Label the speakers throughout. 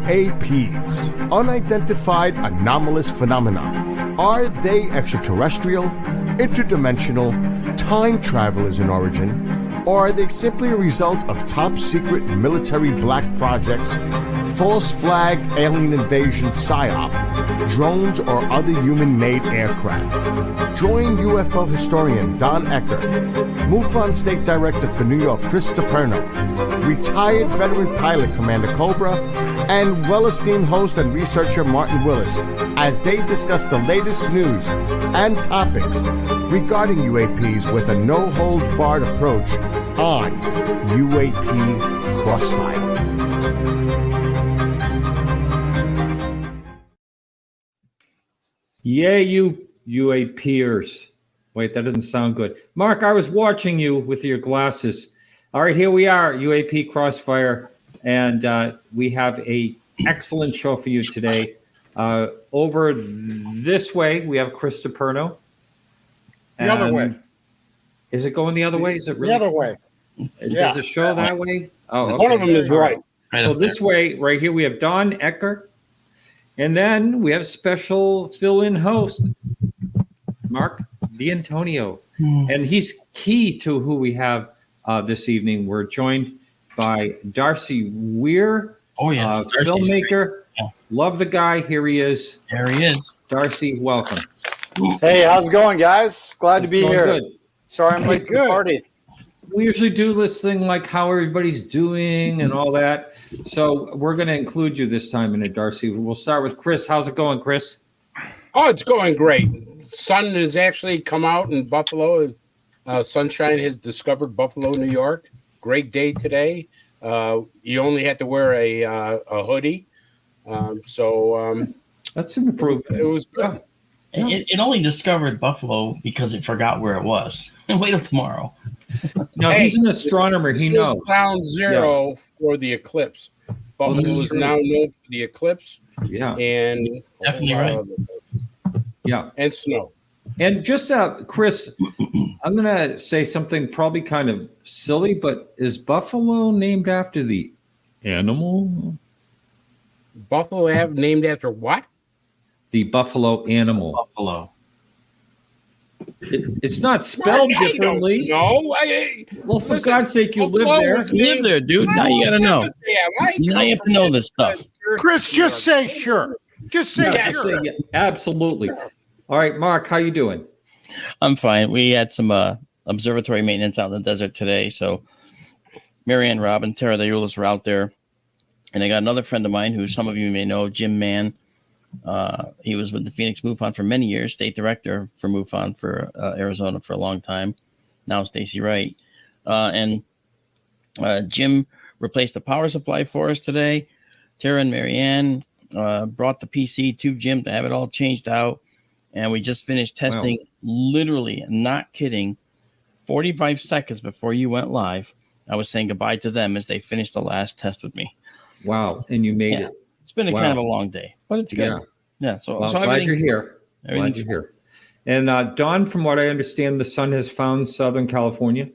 Speaker 1: UAPs, unidentified anomalous phenomena. Are they extraterrestrial, interdimensional, time travelers in origin, or are they simply a result of top-secret military black projects, false flag alien invasion psyop, drones, or other human-made aircraft? Join UFO historian Don Ecker, MUFON State Director for New York Chris Deperno, retired veteran pilot Commander Cobra, and well-esteemed host and researcher Martin Willis as they discuss the latest news and topics regarding UAPs with a no-holds-barred approach on UAP Crossfire.
Speaker 2: Yeah, you UAPers. Wait, that doesn't sound good. Mark, I was watching you with your glasses. All right, here we are, UAP Crossfire, and we have a excellent show for you today. Over this way, we have Chris Deperno.
Speaker 3: The other way.
Speaker 2: Is it going the other way? Is it really?
Speaker 3: The other way.
Speaker 2: Does it show that way? Oh, okay.
Speaker 3: One of them is right.
Speaker 2: So this way, right here, we have Don Ecker. And then we have special fill-in host, Marc Dantonio. And he's key to who we have this evening. We're joined by Darcy Weir, filmmaker.
Speaker 4: Yeah.
Speaker 2: Love the guy. Here he is.
Speaker 4: There he is.
Speaker 2: Darcy, welcome.
Speaker 5: Hey, how's it going, guys? Glad to be here.
Speaker 2: Good.
Speaker 5: Sorry I'm late to the party.
Speaker 2: We usually do this thing like how everybody's doing and all that. So we're going to include you this time in it, Darcy. We'll start with Chris. How's it going, Chris?
Speaker 3: Oh, it's going great. Sun has actually come out in Buffalo. Sunshine has discovered Buffalo, New York. Great day today. You only had to wear a hoodie.
Speaker 2: That's an improvement.
Speaker 3: It was good.
Speaker 4: It only discovered Buffalo because it forgot where it was. Wait till tomorrow.
Speaker 2: No, he's an astronomer. He knows.
Speaker 3: Ground zero for the eclipse. Buffalo is now known for the eclipse.
Speaker 2: Yeah.
Speaker 3: And
Speaker 4: Definitely right.
Speaker 2: Yeah.
Speaker 3: And snow.
Speaker 2: And just, Chris, I'm going to say something probably kind of silly, but is Buffalo named after the animal?
Speaker 3: Buffalo named after what?
Speaker 2: The buffalo animal.
Speaker 4: Buffalo.
Speaker 2: It's not spelled differently.
Speaker 3: No.
Speaker 2: Well, for God's sake, you live there.
Speaker 4: You live there, dude. Now you got to know. Now you have to know this stuff.
Speaker 3: Chris, just say sure. Just say sure.
Speaker 2: Absolutely. All right, Mark, how you doing?
Speaker 4: I'm fine. We had some observatory maintenance out in the desert today. So Marianne, Rob, and Tara, the Eulis were out there. And I got another friend of mine who some of you may know, Jim Mann. He was with the Phoenix MUFON for many years, state director for MUFON for Arizona for a long time. Now Stacy Wright. And Jim replaced the power supply for us today. Tara and Marianne brought the PC to Jim to have it all changed out. And we just finished testing, literally, not kidding, 45 seconds before you went live. I was saying goodbye to them as they finished the last test with me.
Speaker 2: Wow. And you made it.
Speaker 4: It's been kind of a long day, but it's good. Yeah. So
Speaker 2: glad you're here. Glad you're here. And Don, from what I understand, the sun has found Southern California.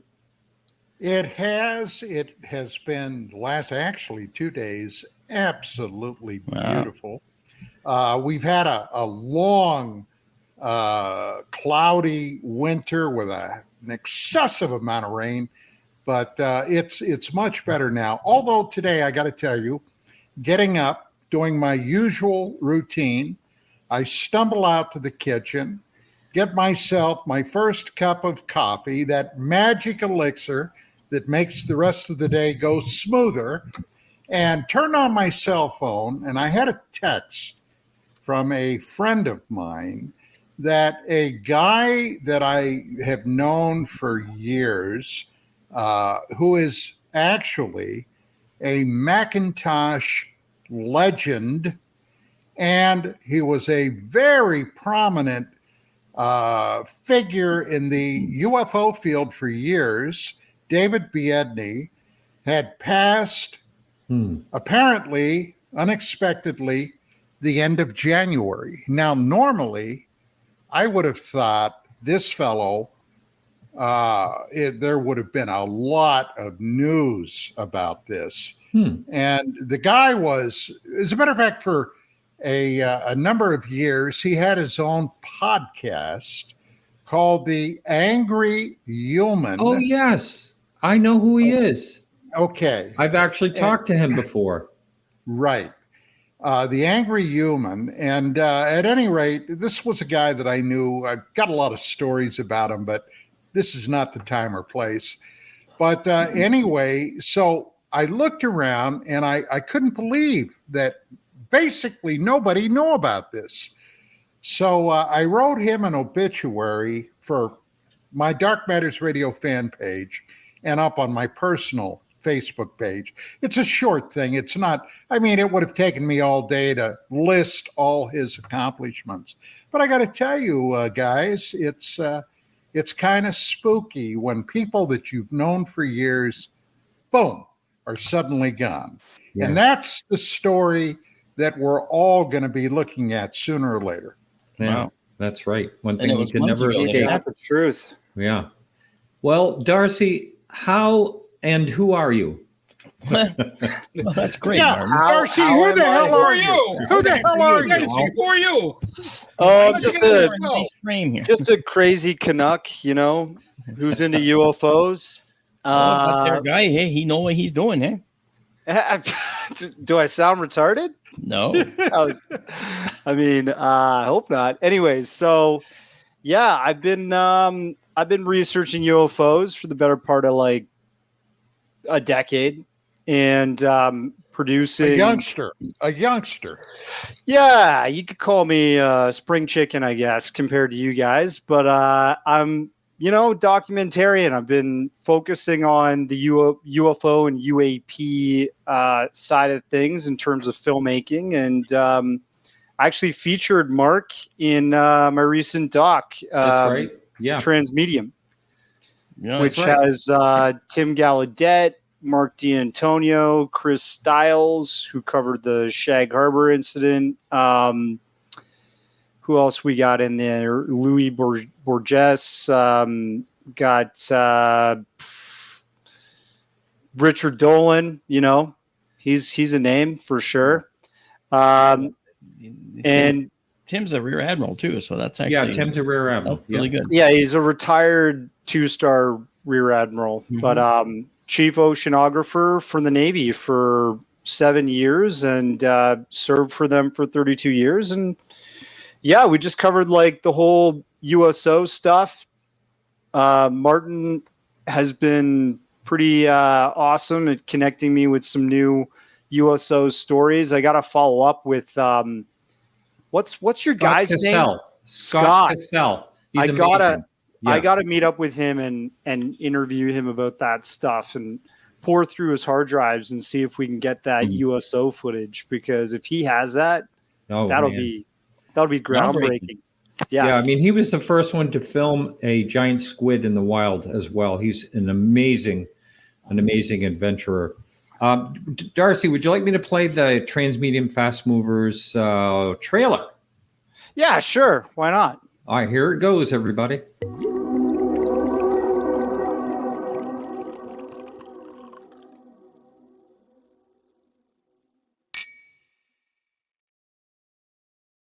Speaker 6: It has. It has been the last 2 days absolutely beautiful. We've had a long, cloudy winter with an excessive amount of rain, but it's much better now. Although today, I got to tell you, getting up, doing my usual routine, I stumble out to the kitchen, get myself my first cup of coffee, that magic elixir that makes the rest of the day go smoother, and turn on my cell phone. And I had a text from a friend of mine that a guy that I have known for years, who is actually a Macintosh legend, and he was a very prominent figure in the UFO field for years. David Biedny had passed apparently unexpectedly the end of January. Now, normally, I would have thought this fellow, there would have been a lot of news about this. And the guy was, as a matter of fact, for a number of years, he had his own podcast called The Angry Human.
Speaker 2: Oh, yes. I know who he is.
Speaker 6: Okay.
Speaker 2: I've actually talked to him before.
Speaker 6: Right. The Angry Human. And at any rate, this was a guy that I knew. I've got a lot of stories about him, but this is not the time or place. But anyway, so I looked around and I couldn't believe that basically nobody knew about this. So I wrote him an obituary for my Dark Matters Radio fan page and up on my personal Facebook page. It's a short thing. It's not, I mean, it would have taken me all day to list all his accomplishments. But I got to tell you, guys, it's kind of spooky when people that you've known for years, boom, are suddenly gone. Yeah. And that's the story that we're all going to be looking at sooner or later.
Speaker 2: Yeah, wow. That's right. One thing you can never escape.
Speaker 5: That's the truth.
Speaker 2: Yeah. Well, Darcy, how and who are you?
Speaker 4: Well, that's great.
Speaker 6: Yeah, Darcy, who the hell are you? Who the hell are you?
Speaker 3: Who are you?
Speaker 5: Oh, I'm just a crazy Canuck, you know, who's into UFOs.
Speaker 4: Guy, hey, he know what he's doing, eh?
Speaker 5: Do I sound retarded?
Speaker 4: No.
Speaker 5: I hope not. Anyways, so yeah, I've been researching UFOs for the better part of like a decade, and producing
Speaker 6: a youngster.
Speaker 5: Yeah, you could call me spring chicken, I guess, compared to you guys. But I'm, documentarian. I've been focusing on the UFO and UAP side of things in terms of filmmaking, and I actually featured Mark in my recent doc.
Speaker 2: That's right. Yeah,
Speaker 5: Transmedium. Yeah, which has Tim Gallaudet, Marc Dantonio, Chris Stiles, who covered the Shag Harbor incident. Who else we got in there? Louis Borges. Got Richard Dolan. He's a name for sure. And
Speaker 4: Tim's a rear admiral too, so that's actually
Speaker 2: Tim's a rear admiral.
Speaker 4: Really good.
Speaker 5: Yeah, he's a retired 2-star rear admiral, but chief oceanographer for the Navy for 7 years, and served for them for 32 years. And yeah, we just covered like the whole USO stuff. Martin has been pretty awesome at connecting me with some new USO stories. I got to follow up with what's your guy's name?
Speaker 2: Scott Cassell.
Speaker 5: I gotta meet up with him and interview him about that stuff and pour through his hard drives and see if we can get that USO footage, because if he has that, that'll be groundbreaking.
Speaker 2: Yeah, I mean, he was the first one to film a giant squid in the wild as well. He's an amazing adventurer. Darcy, would you like me to play the Transmedium Fastmovers trailer?
Speaker 5: Yeah, sure. Why not?
Speaker 2: All right, here it goes, everybody.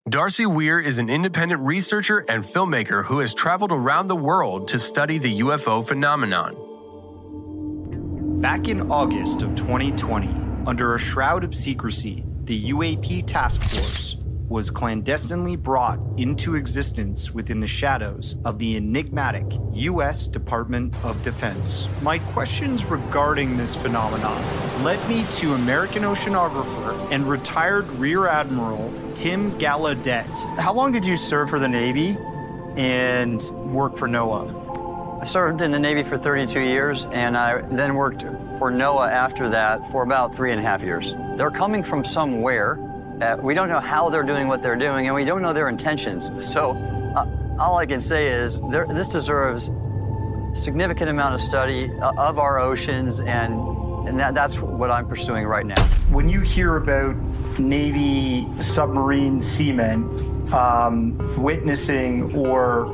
Speaker 7: Darcy Weir is an independent researcher and filmmaker who has traveled around the world to study the UFO phenomenon.
Speaker 8: Back in August of 2020, under a shroud of secrecy, the UAP Task Force was clandestinely brought into existence within the shadows of the enigmatic U.S. Department of Defense. My questions regarding this phenomenon led me to American oceanographer and retired Rear Admiral Tim Gallaudet. How long did you serve for the Navy and work for NOAA?
Speaker 9: I served in the Navy for 32 years, and I then worked for NOAA after that for about 3.5 years. They're coming from somewhere. We don't know how they're doing what they're doing, and we don't know their intentions. So all I can say is this deserves a significant amount of study of our oceans, and that's what I'm pursuing right now.
Speaker 8: When you hear about Navy submarine seamen witnessing or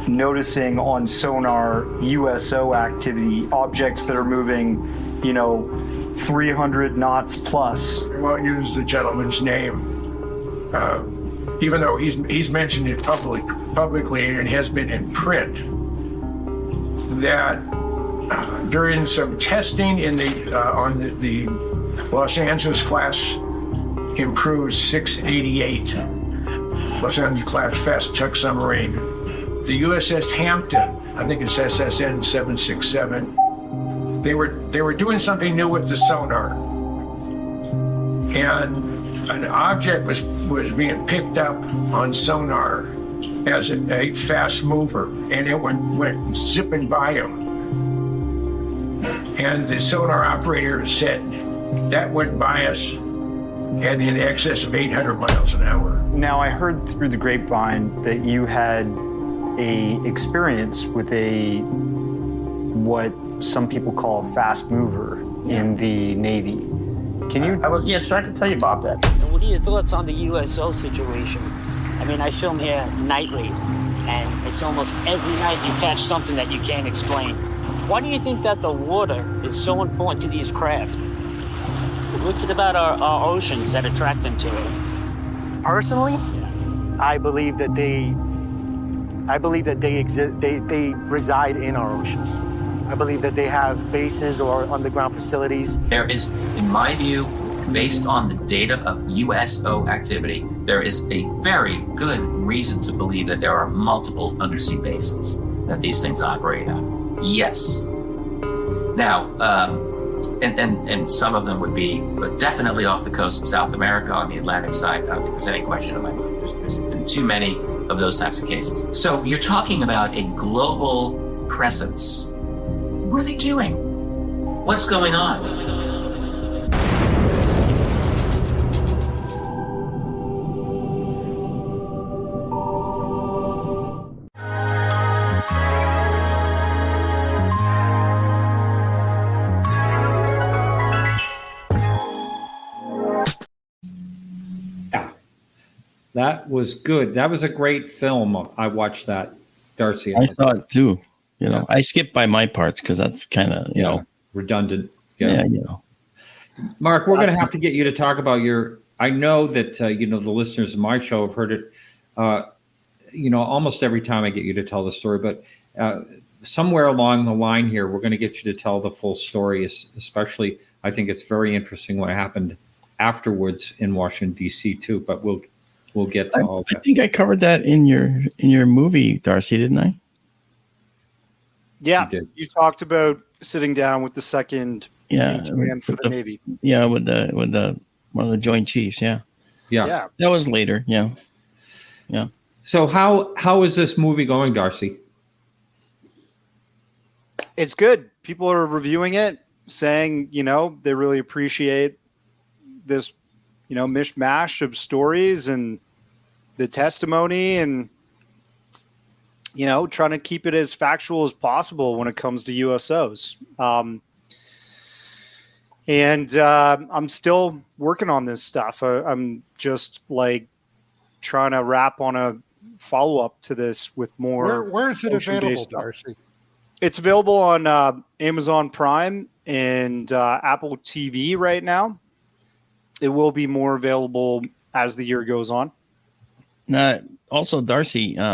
Speaker 8: noticing on sonar USO activity, objects that are moving, 300 knots plus.
Speaker 10: I won't use the gentleman's name, even though he's mentioned it publicly and has been in print, that during some testing in on the Los Angeles class improved 688, Los Angeles class fast tug submarine, the USS Hampton, I think it's SSN 767. They were doing something new with the sonar, and an object was being picked up on sonar as a fast mover, and it went zipping by him. And the sonar operator said that went by us at in excess of 800 miles an hour.
Speaker 8: Now, I heard through the grapevine that you had a experience with what some people call a fast mover in the Navy. Can you?
Speaker 11: Yes, I can tell you about that. What are your thoughts on the USO situation? I mean, I film here nightly, and it's almost every night you catch something that you can't explain. Why do you think that the water is so important to these craft? What's it about our oceans that attract them to it?
Speaker 12: Personally, I believe that they exist. They reside in our oceans. I believe that they have bases or underground facilities.
Speaker 13: There is, in my view, based on the data of USO activity, there is a very good reason to believe that there are multiple undersea bases that these things operate at. Yes. Now, and some of them would be definitely off the coast of South America on the Atlantic side. I don't think there's any question in my mind. There's been too many of those types of cases. So you're talking about a global presence. What are they doing? What's going on?
Speaker 2: That was good. That was a great film. I watched that, Darcy.
Speaker 4: I saw it too. You know, I skipped by my parts because that's kind of, you know,
Speaker 2: redundant.
Speaker 4: Yeah, you know.
Speaker 2: Mark, we're going to have to get you to talk about I know that, the listeners of my show have heard it, almost every time I get you to tell the story, but somewhere along the line here, we're going to get you to tell the full story, especially I think it's very interesting what happened afterwards in Washington, D.C. too, but we'll get to all that.
Speaker 4: I think I covered that in your movie, Darcy, didn't I?
Speaker 5: Yeah, you talked about sitting down with the second command for the Navy.
Speaker 4: Yeah, with one of the Joint Chiefs. Yeah. That was later. Yeah.
Speaker 2: So how is this movie going, Darcy?
Speaker 5: It's good. People are reviewing it, saying they really appreciate this mishmash of stories and the testimony and trying to keep it as factual as possible when it comes to USOs. And I'm still working on this stuff. I'm just trying to wrap on a follow-up to this with more.
Speaker 6: Where is it available, Darcy?
Speaker 5: It's available on Amazon Prime and Apple TV right now. It will be more available as the year goes on.
Speaker 4: Also, Darcy, you're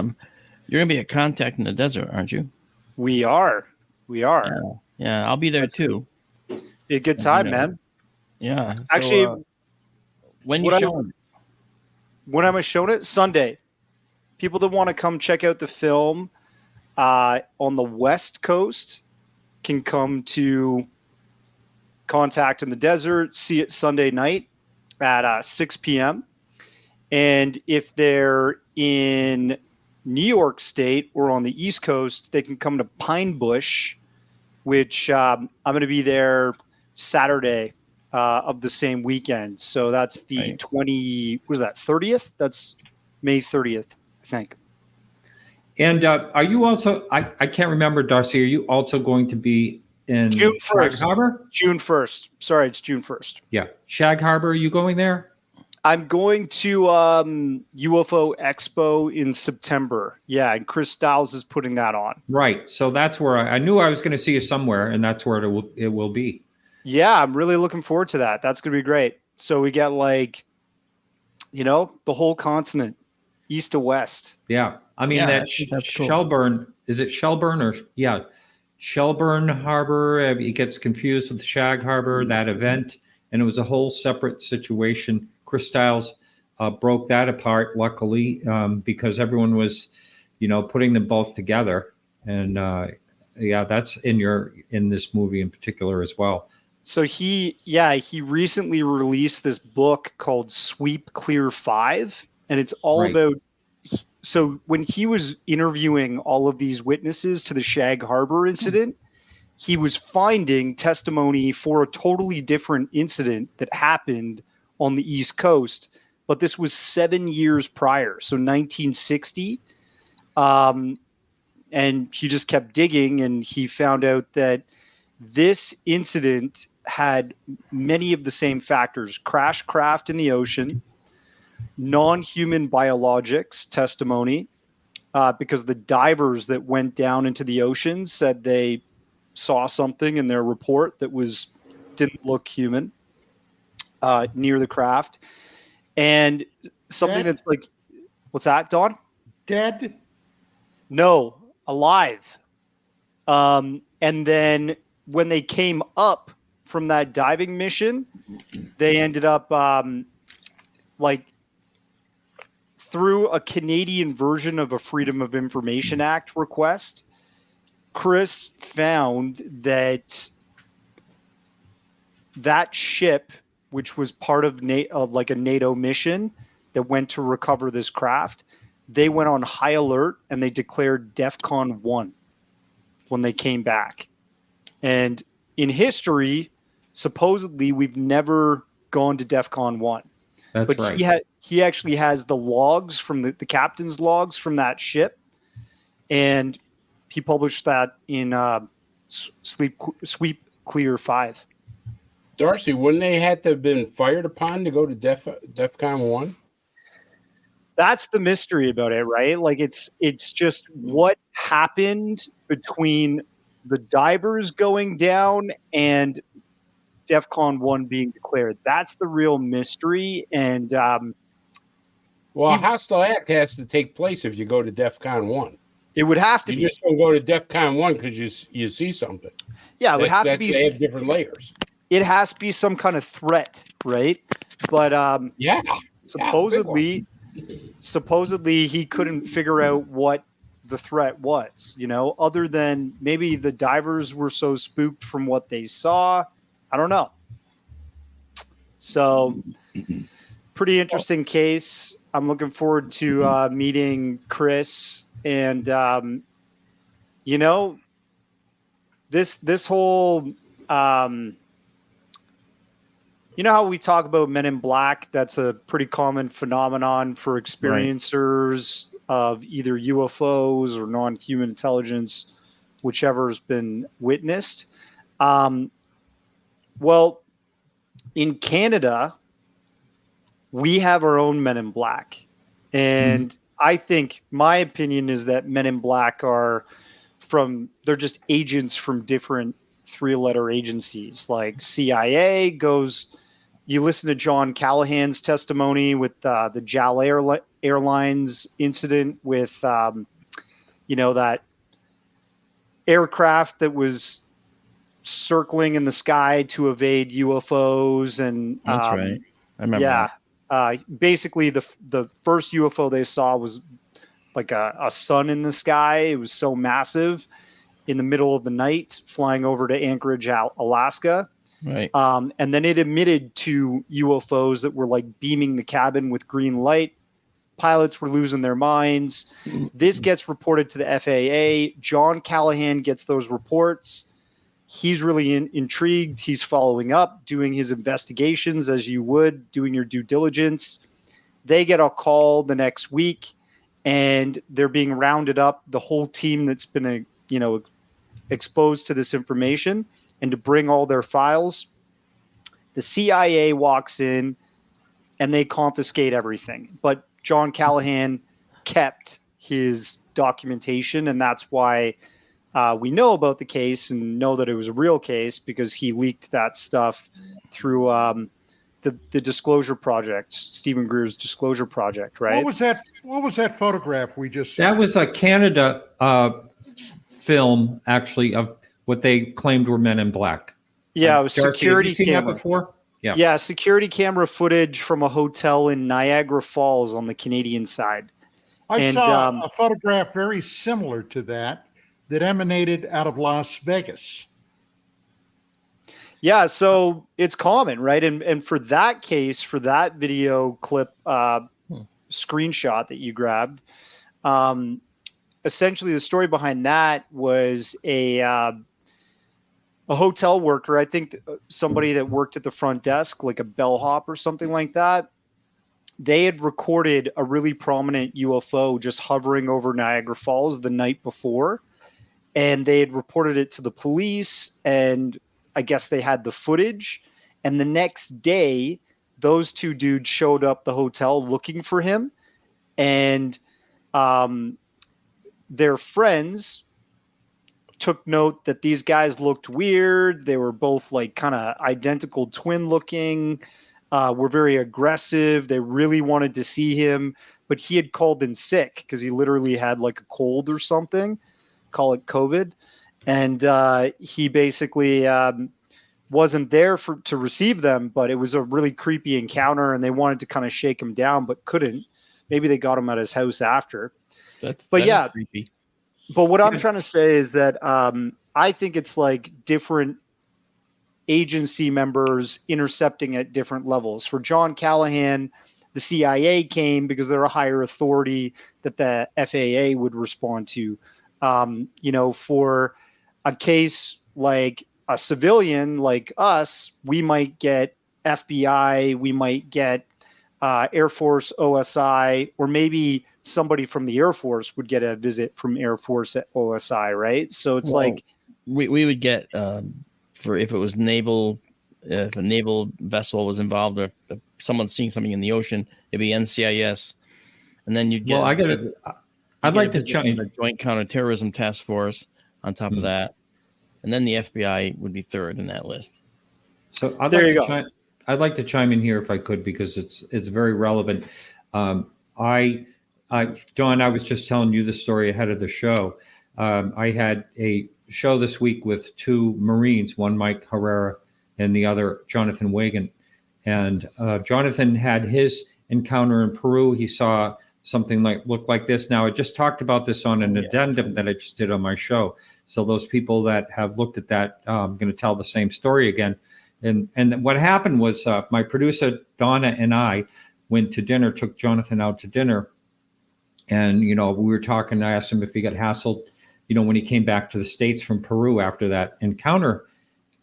Speaker 4: going to be a contact in the desert, aren't you?
Speaker 5: We are.
Speaker 4: Yeah, I'll be there too.
Speaker 5: Be a good time, man.
Speaker 4: Yeah. So,
Speaker 5: actually,
Speaker 4: when you showing it?
Speaker 5: When am I showing it? Sunday. People that want to come check out the film on the West Coast can come to Contact in the Desert, see it Sunday night at 6 p.m. And if they're in New York State or on the East Coast, they can come to Pine Bush, which I'm going to be there Saturday of the same weekend. So that's the 30th? That's May 30th, I think.
Speaker 2: And are you also, I can't remember, Darcy, are you also going to be in
Speaker 5: June 1st.
Speaker 2: Shag Harbor?
Speaker 5: June 1st. Sorry, it's June 1st.
Speaker 2: Yeah. Shag Harbor, are you going there?
Speaker 5: I'm going to UFO Expo in September. Yeah, and Chris Stiles is putting that on.
Speaker 2: Right. So that's where I knew I was going to see you somewhere, and that's where it will be.
Speaker 5: Yeah, I'm really looking forward to that. That's going to be great. So we get like, the whole continent, east to west.
Speaker 2: Yeah. I mean,
Speaker 4: Yeah,
Speaker 2: that
Speaker 4: I think that's cool.
Speaker 2: Shelburne, is it Shelburne or, yeah, Shelburne Harbor. It gets confused with Shag Harbor, that event. And it was a whole separate situation. Chris Stiles broke that apart, luckily, because everyone was, putting them both together. And yeah, that's in this movie in particular as well.
Speaker 5: So he recently released this book called Sweep Clear 5, and it's all
Speaker 2: Right.
Speaker 5: about. So when he was interviewing all of these witnesses to the Shag Harbor incident, he was finding testimony for a totally different incident that happened on the East Coast, but this was 7 years prior, so 1960. And he just kept digging, and he found out that this incident had many of the same factors: crash craft in the ocean, non-human biologics testimony, because the divers that went down into the ocean said they saw something in their report that didn't look human near the craft, and something that's like, what's that, Don?
Speaker 6: Dead?
Speaker 5: No, alive. And then when they came up from that diving mission, they ended up through a Canadian version of a Freedom of Information Act request. Chris found that ship, which was part of a NATO mission that went to recover this craft, they went on high alert and they declared DEFCON 1 when they came back. And in history, supposedly, we've never gone to DEFCON 1.
Speaker 2: That's
Speaker 5: but
Speaker 2: right.
Speaker 5: He actually has the logs from the captain's logs from that ship, and he published that in Sweep Clear 5.
Speaker 3: Darcy, wouldn't they have to have been fired upon to go to DEFCON 1?
Speaker 5: That's the mystery about it, right? Like it's just what happened between the divers going down and DEFCON 1 being declared. That's the real mystery. And
Speaker 3: a hostile act has to take place if you go to DEFCON 1.
Speaker 5: It would have to be.
Speaker 3: You just don't go to DEFCON 1 because you see something.
Speaker 5: Yeah, it would have to be.
Speaker 3: They have different layers.
Speaker 5: It has to be some kind of threat, right? But supposedly he couldn't figure out what the threat was, other than maybe the divers were so spooked from what they saw. I don't know. So pretty interesting case. I'm looking forward to meeting Chris, and this whole how we talk about Men in Black? That's a pretty common phenomenon for experiencers of either UFOs or non-human intelligence, whichever has been witnessed. Well, in Canada, we have our own Men in Black. And I think my opinion is that Men in Black they're just agents from different 3-letter agencies. Like CIA you listen to John Callahan's testimony with the JAL Airlines incident with, that aircraft that was circling in the sky to evade UFOs. And
Speaker 4: that's right. I remember that.
Speaker 5: Basically the first UFO they saw was like a sun in the sky. It was so massive in the middle of the night flying over to Anchorage, Alaska.
Speaker 4: Right.
Speaker 5: And then it emitted to UFOs that were like beaming the cabin with green light. Pilots were losing their minds. This gets reported to the FAA. John Callahan gets those reports. He's really intrigued. He's following up, doing his investigations as you would, doing your due diligence. They get a call the next week, and they're being rounded up, the whole team that's been exposed to this information, and to bring all their files. The CIA walks in and they confiscate everything. But John Callahan kept his documentation, and that's why we know about the case and know that it was a real case because he leaked that stuff through the Disclosure Project, Stephen Greer's Disclosure Project, right?
Speaker 6: What was that photograph we just saw?
Speaker 2: That was a Canada film, actually, of what they claimed were Men in Black.
Speaker 5: Yeah, it was
Speaker 2: Darcy,
Speaker 5: security
Speaker 2: have you seen
Speaker 5: camera.
Speaker 2: that before? Yeah.
Speaker 5: Yeah, security camera footage from a hotel in Niagara Falls on the Canadian side.
Speaker 6: I saw a photograph very similar to that emanated out of Las Vegas.
Speaker 5: Yeah, so it's common, right? And for that case, for that video clip screenshot that you grabbed, essentially the story behind that was a hotel worker, I think somebody that worked at the front desk, like a bellhop or something like that. They had recorded a really prominent UFO just hovering over Niagara Falls the night before, and they had reported it to the police, and I guess they had the footage. And the next day, those two dudes showed up the hotel looking for him, and their friends took note that these guys looked weird. They were both like kind of identical twin looking, were very aggressive. They really wanted to see him, but he had called in sick because he literally had like a cold or something, call it COVID. And he basically wasn't there to receive them, but it was a really creepy encounter, and they wanted to kind of shake him down, but couldn't. Maybe they got him at his house after. That's creepy. But what I'm trying to say is that I think it's like different agency members intercepting at different levels. For John Callahan, the CIA came because they're a higher authority that the FAA would respond to. For a case like a civilian like us, we might get FBI, we might get Air Force OSI, or maybe somebody from the Air Force would get a visit from Air Force at OSI, right? So it's like
Speaker 4: we would get for if it was if a naval vessel was involved, or if someone's seeing something in the ocean, it'd be NCIS, and then you'd get.
Speaker 2: Well, I'd like to chime
Speaker 4: the Joint Counterterrorism Task Force on top of that, and then the FBI would be third in that list.
Speaker 2: So I'd like to chime in here if I could, because it's very relevant. Don, I was just telling you the story ahead of the show. I had a show this week with two Marines, one Mike Herrera and the other Jonathan Wagan. And Jonathan had his encounter in Peru. He saw something looked like this. Now, I just talked about this on an addendum that I just did on my show. So those people that have looked at that, I'm going to tell the same story again. And what happened was my producer, Donna, and I went to dinner, took Jonathan out to dinner. And, we were talking. I asked him if he got hassled, when he came back to the States from Peru after that encounter.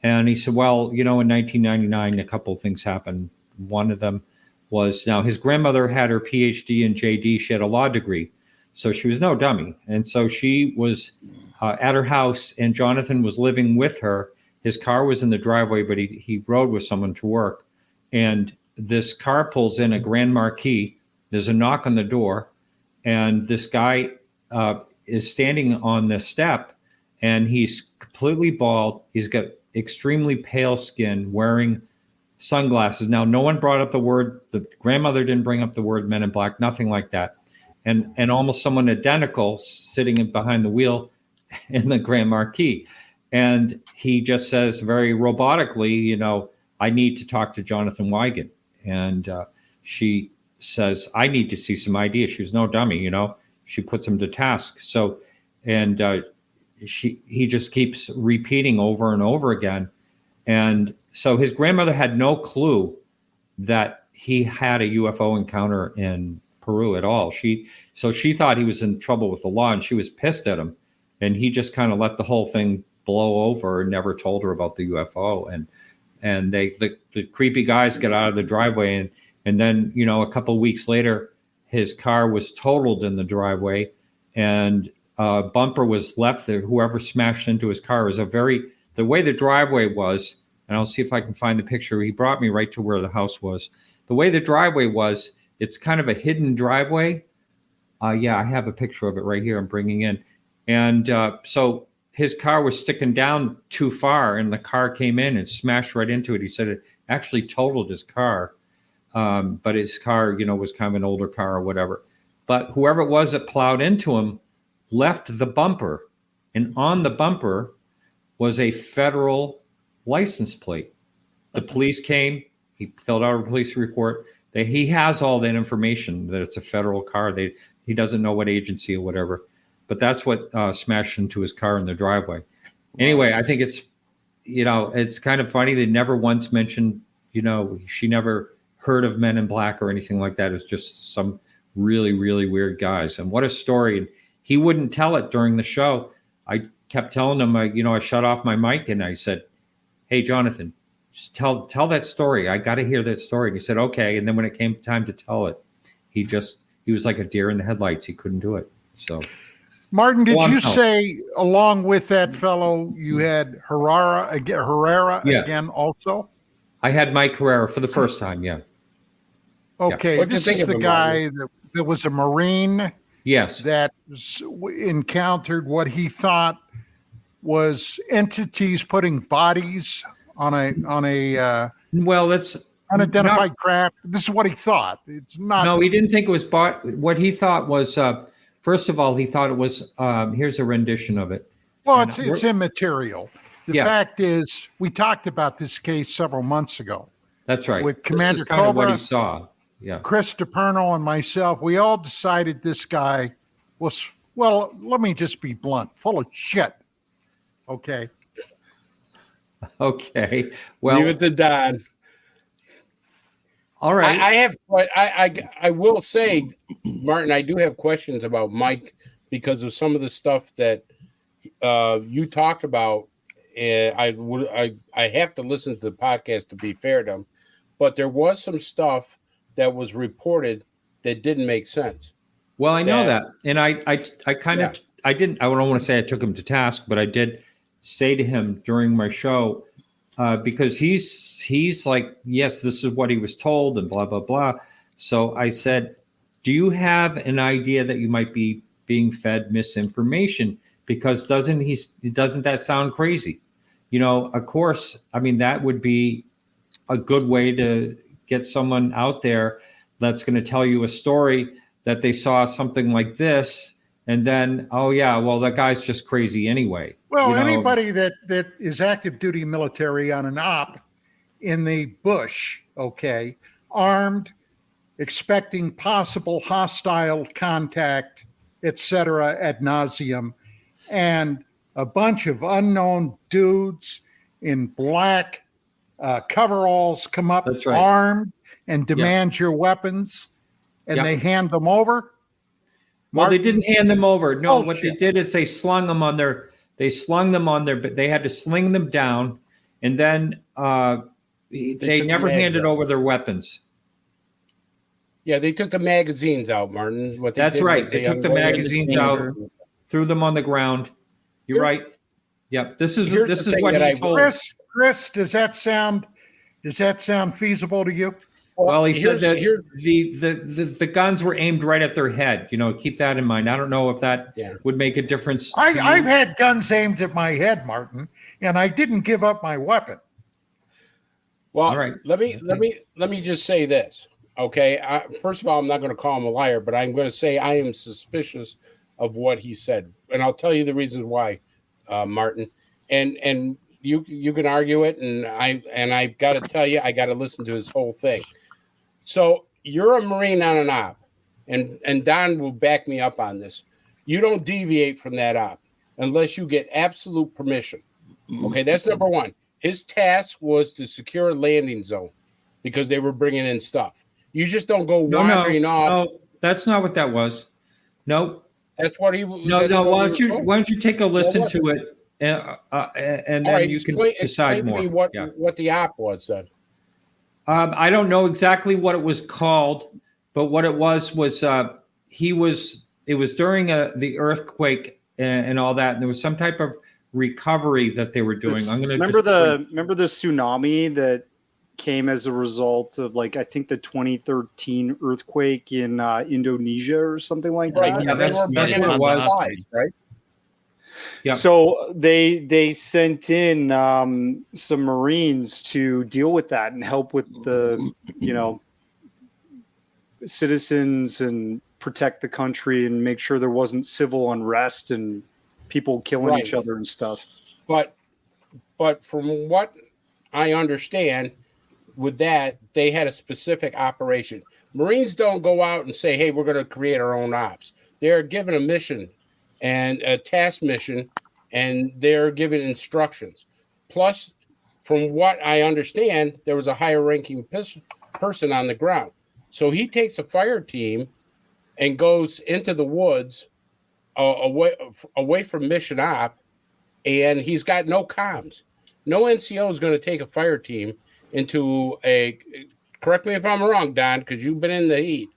Speaker 2: And he said, well, in 1999, a couple of things happened. One of them was, now his grandmother had her PhD in JD. She had a law degree. So she was no dummy. And so she was at her house, and Jonathan was living with her. His car was in the driveway, but he rode with someone to work. And this car pulls in a Grand Marquis. There's a knock on the door. And this guy is standing on the step, and he's completely bald. He's got extremely pale skin, wearing sunglasses. Now, no one brought up the grandmother didn't bring up the word Men in Black, nothing like that. And almost someone identical sitting behind the wheel in the Grand Marquis. And he just says very robotically, I need to talk to Jonathan Wigan. And she says, I need to see some ideas. She was no dummy, She puts him to task. So, and he just keeps repeating over and over again. And so his grandmother had no clue that he had a UFO encounter in Peru at all. So she thought he was in trouble with the law, and she was pissed at him. And he just kind of let the whole thing blow over and never told her about the UFO. And the creepy guys get out of the driveway, and then, a couple of weeks later, his car was totaled in the driveway, and a bumper was left there. Whoever smashed into his car was the way the driveway was, and I'll see if I can find the picture. He brought me right to where the house was. The way the driveway was, it's kind of a hidden driveway. I have a picture of it right here I'm bringing in. And so his car was sticking down too far, and the car came in and smashed right into it. He said it actually totaled his car, but his car, was kind of an older car or whatever. But whoever it was that plowed into him left the bumper, and on the bumper was a federal license plate. The police came. He filled out a police report. He has all that information that it's a federal car. He doesn't know what agency or whatever, but that's what smashed into his car in the driveway. Anyway, I think it's kind of funny. They never once mentioned, she never heard of Men in Black or anything like that. It's just some really, really weird guys. And what a story. And he wouldn't tell it during the show. I kept telling him, I shut off my mic and I said, "Hey, Jonathan, just tell that story. I got to hear that story." And he said, "Okay." And then when it came time to tell it, he was like a deer in the headlights. He couldn't do it. So,
Speaker 6: Martin, did you say along with that fellow you had Herrera again also?
Speaker 2: I had Mike Herrera for the first time. Yeah.
Speaker 6: Okay, this is the guy that was a Marine.
Speaker 2: Yes.
Speaker 6: That encountered what he thought was entities putting bodies on a
Speaker 2: well, that's
Speaker 6: unidentified craft. This is what he thought. It's not.
Speaker 2: No, he didn't think it was what he thought was. First of all, he thought it was. Here's a rendition of it.
Speaker 6: Well, it's immaterial. The fact is, we talked about this case several months ago.
Speaker 2: That's right.
Speaker 6: With Commander
Speaker 2: Cobra, kind of what he
Speaker 6: saw. Yeah. Chris Deperno and myself, we all decided this guy was, well, let me just be blunt, full of shit. Okay.
Speaker 2: Okay. Well,
Speaker 3: leave it to Don.
Speaker 2: All right.
Speaker 3: I will say, Martin, I do have questions about Mike because of some of the stuff that you talked about. I have to listen to the podcast to be fair to him, but there was some stuff that was reported that didn't make sense.
Speaker 2: Well, I know that, and I don't want to say I took him to task, but I did say to him during my show because he's like, yes, this is what he was told, and blah blah blah. So I said, do you have an idea that you might be being fed misinformation? Because doesn't that sound crazy? Of course, I mean, that would be a good way to get someone out there that's going to tell you a story that they saw something like this, and then, oh yeah, well, that guy's just crazy anyway.
Speaker 6: Well, anybody that is active duty military on an op in the bush, okay, armed, expecting possible hostile contact, etc., ad nauseum, and a bunch of unknown dudes in black coveralls come up armed and demand your weapons, and they hand them over.
Speaker 2: Well, they didn't hand them over. No, what they did is they slung them on their, but they had to sling them down, and then they never handed over their weapons.
Speaker 3: Yeah, they took the magazines out, Martin.
Speaker 2: That's right. They took the magazines out, threw them on the ground. You're right. Yep. This is what he told.
Speaker 6: Chris, does that sound feasible to you?
Speaker 2: Well, he said that the guns were aimed right at their head. Keep that in mind. I don't know if that would make a difference.
Speaker 6: I've had guns aimed at my head, Martin, and I didn't give up my weapon.
Speaker 3: Well, all right. Let me just say this. Okay. First of all, I'm not going to call him a liar, but I'm going to say I am suspicious of what he said, and I'll tell you the reasons why, Martin. And you can argue it, and I got to tell you, I got to listen to his whole thing. So you're a Marine on an op, and Don will back me up on this. You don't deviate from that op unless you get absolute permission. Okay, that's number one. His task was to secure a landing zone because they were bringing in stuff. You just don't go wandering off.
Speaker 2: No, that's not what that was. No,
Speaker 3: that's what he.
Speaker 2: No. Why don't you take a listen to it, and then you can decide more.
Speaker 3: Explain to me what the op was then.
Speaker 2: I don't know exactly what it was called, but what it was it was during the earthquake and all that, and there was some type of recovery that they were doing.
Speaker 5: Remember the tsunami that came as a result of I think the 2013 earthquake in Indonesia or something like that.
Speaker 2: Yeah, that's what it was.
Speaker 3: Right.
Speaker 2: Yeah.
Speaker 5: So they sent in some Marines to deal with that and help with the, citizens and protect the country and make sure there wasn't civil unrest and people killing each other and stuff.
Speaker 3: But from what I understand, with that, they had a specific operation. Marines don't go out and say, hey, we're going to create our own ops. They're given a mission and a task mission, and they're given instructions. Plus, from what I understand, there was a higher ranking person on the ground. So he takes a fire team and goes into the woods away from mission op, and he's got no comms. No NCO is going to take a fire team into correct me if I'm wrong, Don, because you've been in the heat,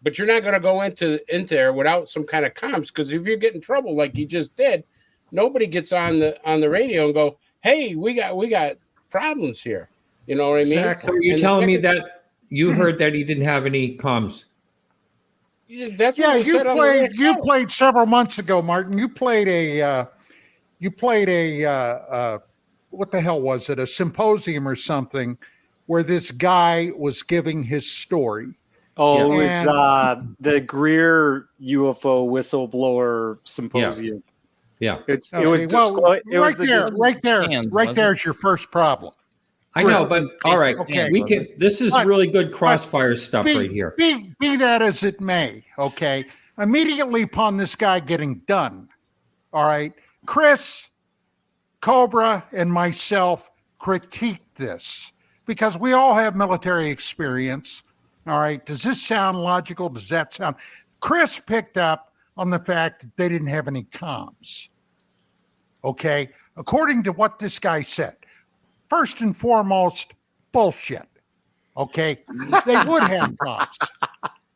Speaker 3: but you're not going to go into there without some kind of comms, because if you get in trouble like you just did, nobody gets on the radio and go, hey, we got problems here. You know what I mean?
Speaker 2: Exactly. So you're telling me that you heard that he didn't have any comms?
Speaker 3: That's what
Speaker 6: you played several months ago, Martin. You played a what the hell was it? A symposium or something where this guy was giving his story.
Speaker 5: Oh, it was the Greer UFO whistleblower symposium.
Speaker 2: Yeah.
Speaker 5: It was
Speaker 6: right there's your first problem.
Speaker 2: I know, but all right.
Speaker 6: Okay.
Speaker 2: This is really good crossfire stuff right here.
Speaker 6: Be that as it may, okay. Immediately upon this guy getting done, all right, Chris, Cobra, and myself critiqued this because we all have military experience. All right. Does this sound logical? Does that sound? Chris picked up on the fact that they didn't have any comms. Okay. According to what this guy said, first and foremost, bullshit. Okay. They would have comms.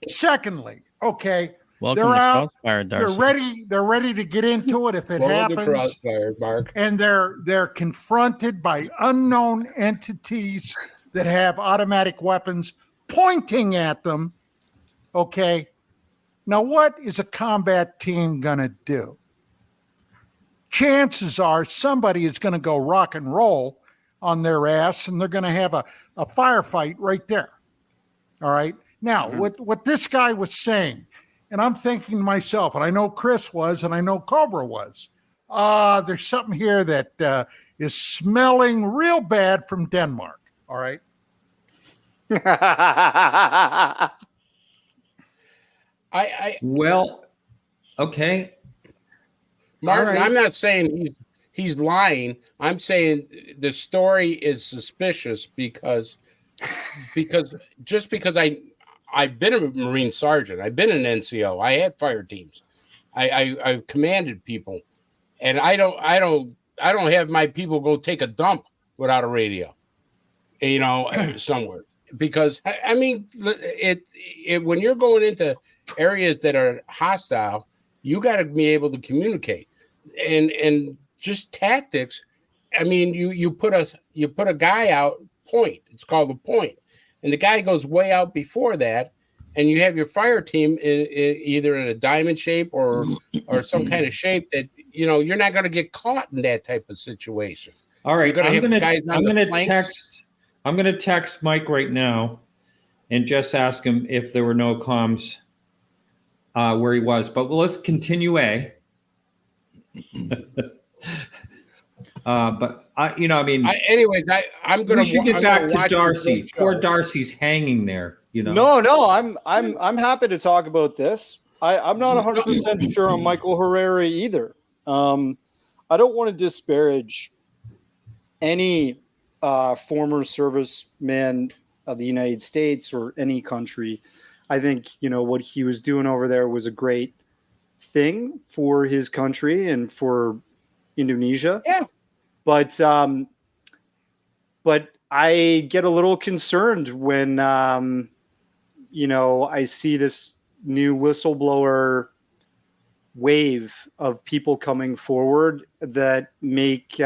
Speaker 6: Secondly, okay.
Speaker 4: Welcome to Crossfire, Darcy.
Speaker 6: They're ready to get into it if it happens.
Speaker 3: To Crossfire, Mark.
Speaker 6: And they're confronted by unknown entities that have automatic weapons pointing at them. Okay. Now, what is a combat team going to do? Chances are somebody is going to go rock and roll on their ass, and they're going to have a firefight right there. All right. Now, what this guy was saying, and I'm thinking to myself, and I know Chris was, and I know Cobra was, there's something here that is smelling real bad from Denmark. All right.
Speaker 2: Well, okay.
Speaker 3: Martin,
Speaker 2: right.
Speaker 3: I'm not saying he's lying. I'm saying the story is suspicious because I've been a Marine sergeant. I've been an NCO. I had fire teams. I've commanded people, and I don't have my people go take a dump without a radio, somewhere. Because I mean, it when you're going into areas that are hostile, you got to be able to communicate, and just tactics. I mean, you put a guy out point. It's called a point, and the guy goes way out before that, and you have your fire team either in a diamond shape or some kind of shape that you're not going to get caught in that type of situation.
Speaker 2: All right, I'm going to text Mike right now and just ask him if there were no comms where he was. But let's continue I'm going to. We should get back to Darcy. Poor Darcy's hanging there.
Speaker 5: No, I'm happy to talk about this. I'm not 100% sure on Michael Herrera either. I don't want to disparage any former serviceman of the United States or any country. I think, what he was doing over there was a great thing for his country and for Indonesia.
Speaker 3: Yeah.
Speaker 5: But I get a little concerned when, I see this new whistleblower wave of people coming forward that make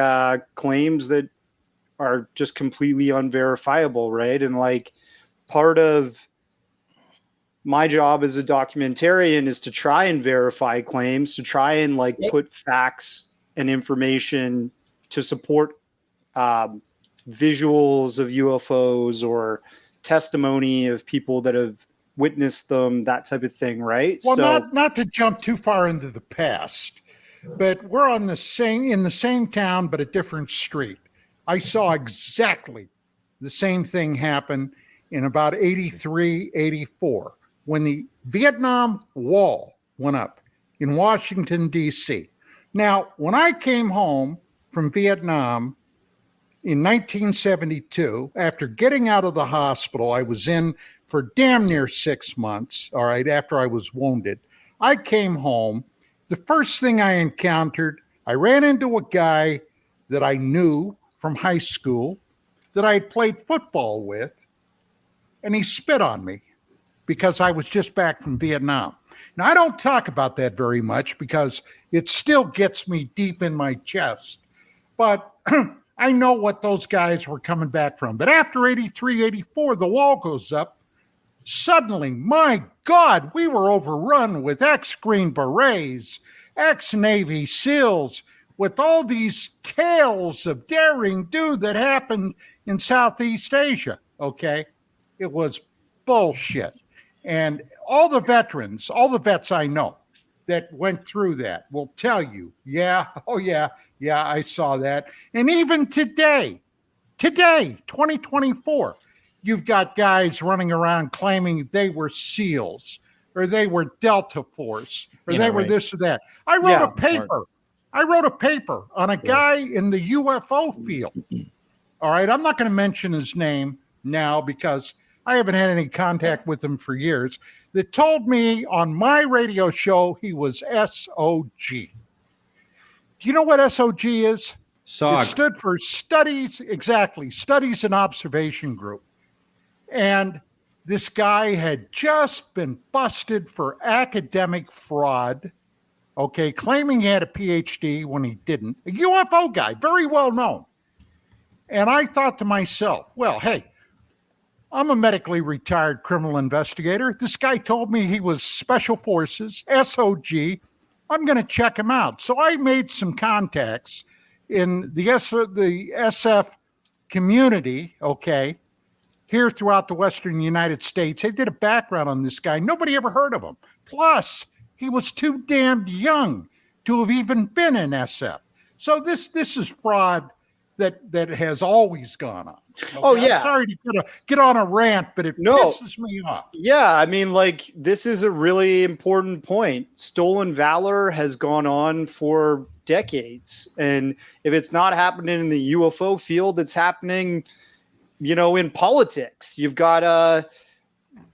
Speaker 5: claims that are just completely unverifiable, right? And part of my job as a documentarian is to try and verify claims, to try and put facts and information to support visuals of UFOs or testimony of people that have witnessed them, that type of thing, right?
Speaker 6: Well,
Speaker 5: So,
Speaker 6: not to jump too far into the past, but we're in the same town, but a different street. I saw exactly the same thing happen in about 83, 84, when the Vietnam Wall went up in Washington, D.C. Now, when I came home from Vietnam in 1972, after getting out of the hospital, I was in for damn near 6 months, all right, after I was wounded. I came home. The first thing I encountered, I ran into a guy that I knew from high school that I had played football with, and he spit on me because I was just back from Vietnam. Now, I don't talk about that very much because it still gets me deep in my chest, but I know what those guys were coming back from. But after 83, 84, the wall goes up. Suddenly, my God, we were overrun with ex-Green Berets, ex-Navy SEALs, with all these tales of daring do that happened in Southeast Asia, okay? It was bullshit. And all the vets I know that went through that will tell you, yeah, I saw that. And even today, 2024, you've got guys running around claiming they were SEALs or they were Delta Force or they were this or that. I wrote a paper on a guy in the UFO field. All right. I'm not going to mention his name now because I haven't had any contact with him for years, that told me on my radio show he was SOG. Do you know what SOG is?
Speaker 2: SOG.
Speaker 6: It stood for Studies and Observation Group. And this guy had just been busted for academic fraud, okay, claiming he had a PhD when he didn't. A UFO guy, very well known. And I thought to myself, well, hey, I'm a medically retired criminal investigator. This guy told me he was Special Forces, SOG. I'm going to check him out. So I made some contacts in the SF community, okay, here throughout the Western United States. They did a background on this guy. Nobody ever heard of him. Plus, he was too damned young to have even been in SF. So this is fraud that has always gone on. Okay?
Speaker 5: Oh, yeah.
Speaker 6: I'm sorry to get on a rant, but it pisses me off.
Speaker 5: Yeah, I mean, like, this is a really important point. Stolen valor has gone on for decades. And if it's not happening in the UFO field, it's happening, in politics. You've got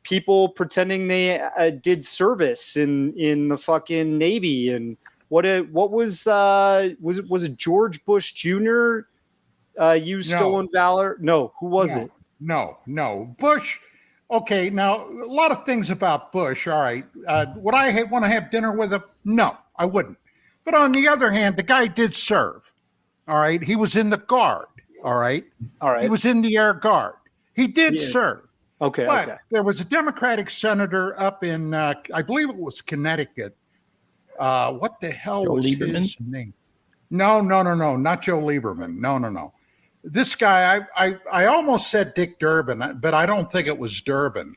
Speaker 5: people pretending they did service in the fucking Navy. And what was it George Bush Jr.? Used stolen valor? No, who was it?
Speaker 6: No. Bush. Okay, now a lot of things about Bush. All right, would I want to have dinner with him? No, I wouldn't. But on the other hand, the guy did serve. All right, he was in the Guard. All right, he was in the Air Guard. He did serve.
Speaker 5: Okay,
Speaker 6: but there was a Democratic senator up in, I believe it was Connecticut. What the hell was his name? No, not Joe Lieberman. No. This guy, I almost said Dick Durbin, but I don't think it was Durbin,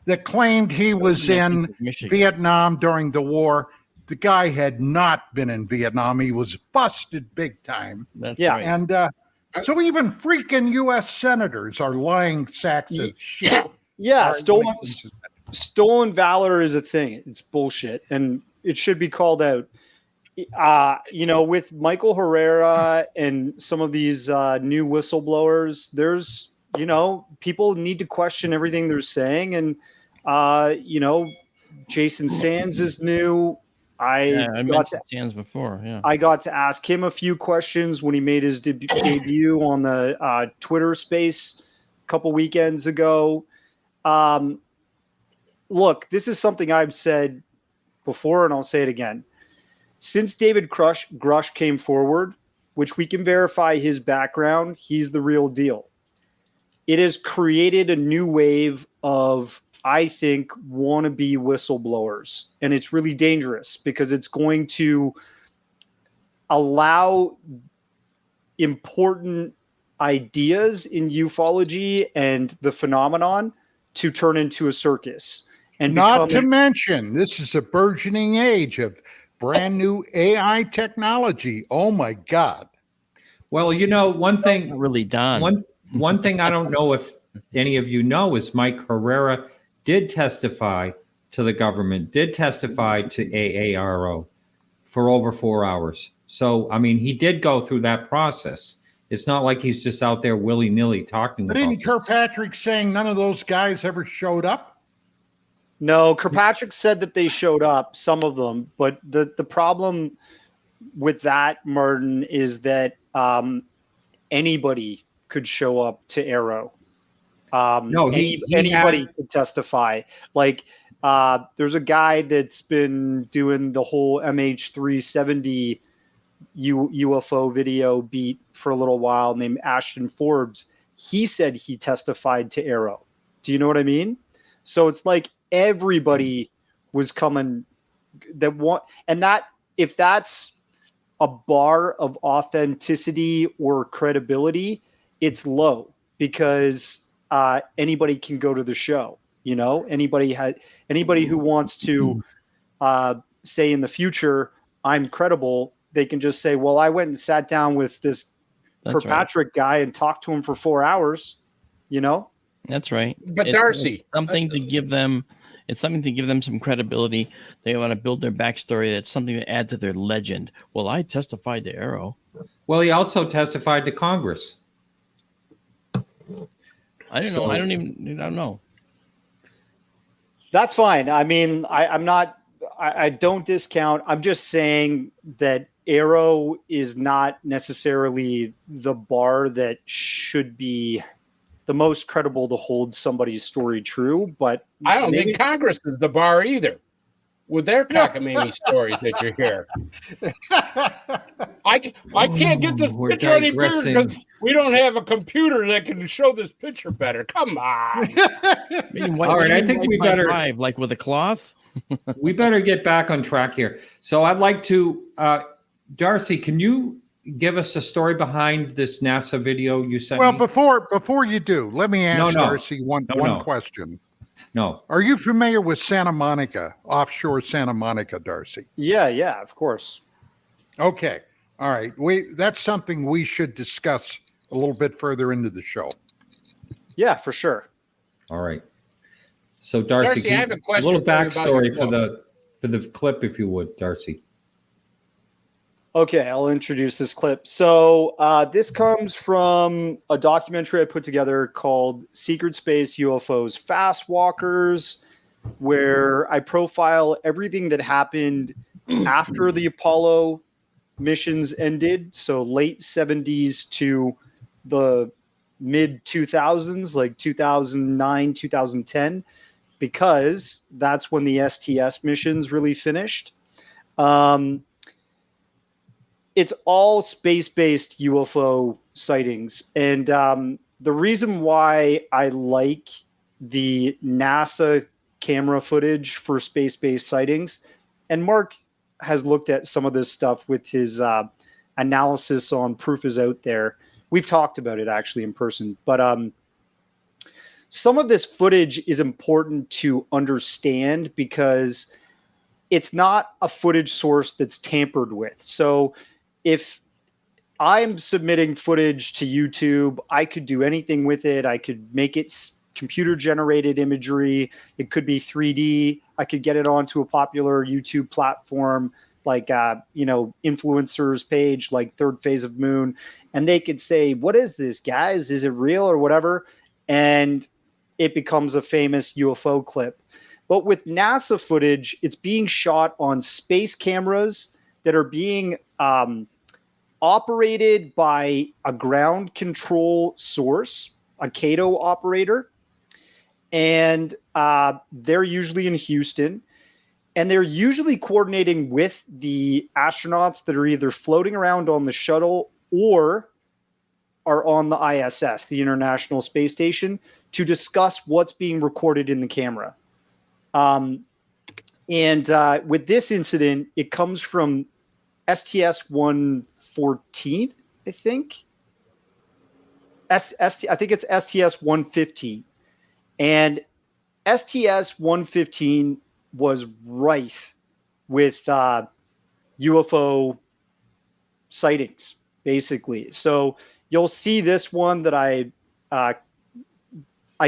Speaker 6: that claimed he was in Vietnam during the war. The guy had not been in Vietnam. He was busted big time.
Speaker 4: That's right.
Speaker 6: And so even freaking U.S. senators are lying sacks of shit.
Speaker 5: Yeah, stolen valor is a thing. It's bullshit, and it should be called out. With Michael Herrera and some of these new whistleblowers, there's, people need to question everything they're saying. And, Jason Sands is new. I mentioned
Speaker 4: Sands before. Yeah,
Speaker 5: I got to ask him a few questions when he made his debut on the Twitter space a couple weekends ago. Look, this is something I've said before, and I'll say it again. Since David Grush came forward, which we can verify his background, he's the real deal. It has created a new wave of, I think, wannabe whistleblowers. And it's really dangerous because it's going to allow important ideas in ufology and the phenomenon to turn into a circus. And
Speaker 6: not to mention, this is a burgeoning age of brand new AI technology. Oh my God.
Speaker 2: Well, you know, one thing
Speaker 4: Not really done.
Speaker 2: One thing I don't know if any of you know is Mike Herrera did testify to the government, did testify to AARO for over 4 hours. So, I mean, he did go through that process. It's not like he's just out there willy-nilly talking
Speaker 6: But
Speaker 2: about
Speaker 6: isn't Kirkpatrick saying none of those guys ever showed up?
Speaker 5: No, Kirkpatrick said that they showed up, some of them. But the problem with that, Martin, is that anybody could show up to Arrow. Anybody could testify. Like, there's a guy that's been doing the whole MH370 UFO video beat for a little while named Ashton Forbes. He said he testified to Arrow. Do you know what I mean? So it's like everybody was coming that want, and that if that's a bar of authenticity or credibility, it's low because anybody can go to the show. You know, anybody who wants to say in the future, I'm credible, they can just say, well, I went and sat down with this Kirkpatrick guy and talked to him for 4 hours, you know?
Speaker 4: That's right.
Speaker 3: But Darcy,
Speaker 4: it's something to give them some credibility. They want to build their backstory. That's something to add to their legend. Well, I testified to Arrow.
Speaker 2: Well, he also testified to Congress.
Speaker 4: I don't know. I don't know.
Speaker 5: That's fine. I mean, I don't discount. I'm just saying that Arrow is not necessarily the bar that should be the most credible to hold somebody's story true. But
Speaker 3: I don't think Congress is the bar either with their cockamamie stories that you hear. I can't get this picture any bigger because we don't have a computer that can show this picture better. Come on.
Speaker 2: All right, I think we better
Speaker 4: drive, like with a cloth.
Speaker 2: We better get back on track here. So I'd like to, Darcy, can you give us a story behind this NASA video you sent
Speaker 6: Well,
Speaker 2: me?
Speaker 6: before you do, let me ask Darcy one question.
Speaker 2: No.
Speaker 6: Are you familiar with Santa Monica, offshore Santa Monica, Darcy?
Speaker 5: Yeah, of course.
Speaker 6: Okay. All right. That's something we should discuss a little bit further into the show.
Speaker 5: Yeah, for sure.
Speaker 2: All right. So Darcy,
Speaker 3: I have a question.
Speaker 2: A little backstory for the clip, if you would, Darcy.
Speaker 5: Okay, I'll introduce this clip. So this comes from a documentary I put together called Secret Space UFOs Fast Walkers, where I profile everything that happened after the Apollo missions ended. So late 70s to the mid 2000s, like 2009, 2010, because that's when the STS missions really finished. It's all space-based UFO sightings. And the reason why I like the NASA camera footage for space-based sightings, and Mark has looked at some of this stuff with his analysis on Proof Is Out There. We've talked about it actually in person. But some of this footage is important to understand because it's not a footage source that's tampered with. So if I'm submitting footage to YouTube, I could do anything with it. I could make it computer generated imagery. It could be 3D. I could get it onto a popular YouTube platform like, influencers page, like Third Phase of Moon. And they could say, what is this, guys? Is it real or whatever? And it becomes a famous UFO clip. But with NASA footage, it's being shot on space cameras that are being operated by a ground control source, a CATO operator. And they're usually in Houston. And they're usually coordinating with the astronauts that are either floating around on the shuttle or are on the ISS, the International Space Station, to discuss what's being recorded in the camera. And with this incident, it comes from STS-114, I think. I think it's STS-115. And STS-115 was rife with UFO sightings, basically. So you'll see this one that I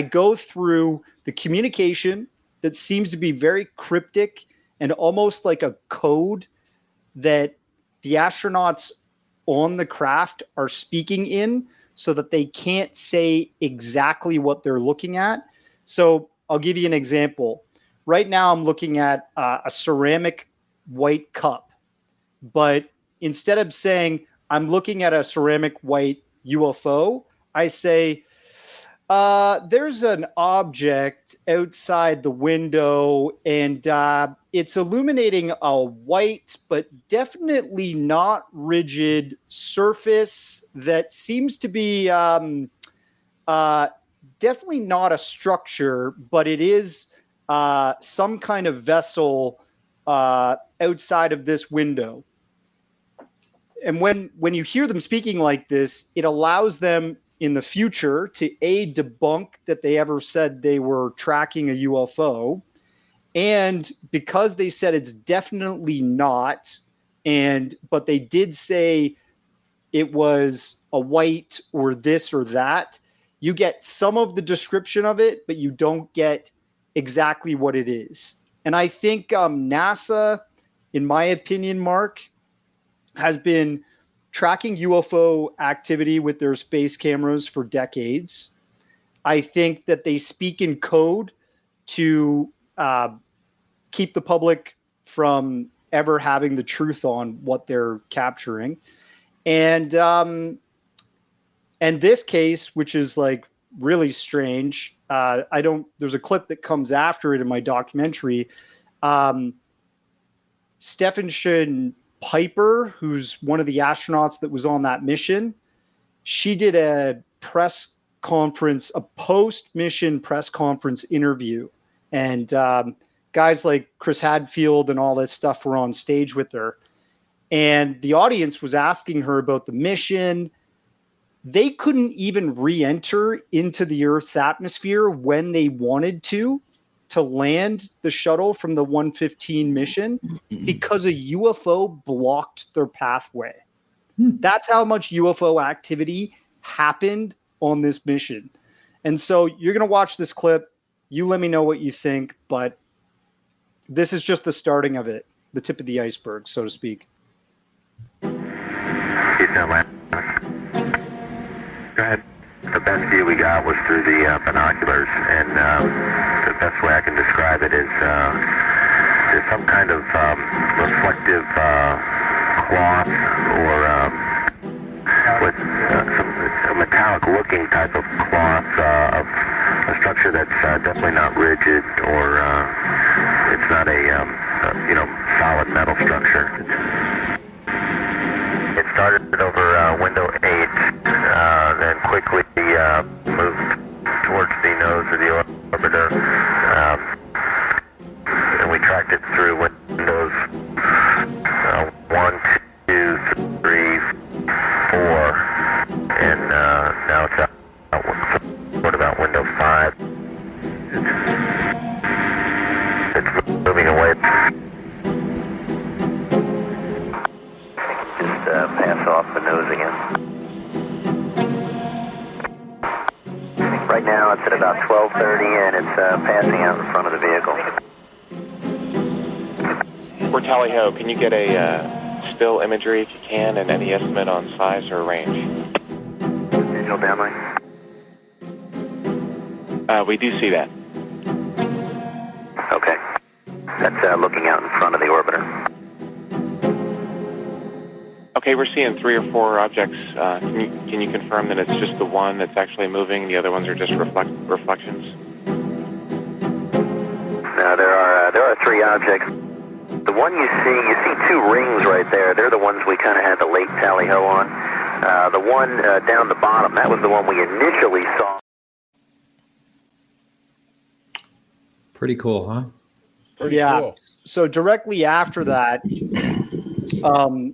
Speaker 5: go through the communication that seems to be very cryptic and almost like a code that the astronauts on the craft are speaking in, so that they can't say exactly what they're looking at. So I'll give you an example. Right now I'm looking at a ceramic white cup, but instead of saying I'm looking at a ceramic white UFO, I say, there's an object outside the window, and it's illuminating a white but definitely not rigid surface that seems to be definitely not a structure, but it is some kind of vessel outside of this window. And when you hear them speaking like this, it allows them in the future to debunk that they ever said they were tracking a UFO. And because they said it's definitely not, but they did say it was a white or this or that, you get some of the description of it, but you don't get exactly what it is. And I think NASA, in my opinion, Mark, has been tracking UFO activity with their space cameras for decades. I think that they speak in code to keep the public from ever having the truth on what they're capturing. And this case, which is like really strange, there's a clip that comes after it in my documentary. Stephen Piper, who's one of the astronauts that was on that mission, she did a press conference, a post-mission press conference interview. And guys like Chris Hadfield and all this stuff were on stage with her. And the audience was asking her about the mission. They couldn't even re-enter into the Earth's atmosphere when they wanted to land the shuttle from the 115 mission because a UFO blocked their pathway. That's how much UFO activity happened on this mission. And so you're going to watch this clip. You let me know what you think, but this is just the starting of it, the tip of the iceberg, so to speak.
Speaker 14: Go ahead. The best view we got was through the binoculars, and the best way I can describe it is there's some kind of reflective cloth or with a metallic-looking type of cloth of a structure that's definitely not rigid, or it's not a solid metal structure. It started over window 8, then quickly moved towards the nose of the orbiter, and we tracked it through windows 1, 2, 3, 4, and now it's out about window 5. It's moving away. Just pass off the nose again. Right now it's at about 12:30 and it's passing out in front of the vehicle.
Speaker 15: For Tally Ho, can you get a still imagery if you can, and any estimate on size or range?
Speaker 14: Digital downline?
Speaker 15: We do see that.
Speaker 14: Okay. That's looking out in front of the orbiter.
Speaker 15: Okay, we're seeing 3 or 4 objects. Can you confirm that it's just the one that's actually moving? The other ones are just reflections?
Speaker 14: No, there are 3 objects. The one you see 2 rings right there. They're the ones we kind of had the late tally ho on. The one down the bottom, that was the one we initially saw.
Speaker 2: Pretty cool, huh?
Speaker 5: Pretty cool. So directly after that,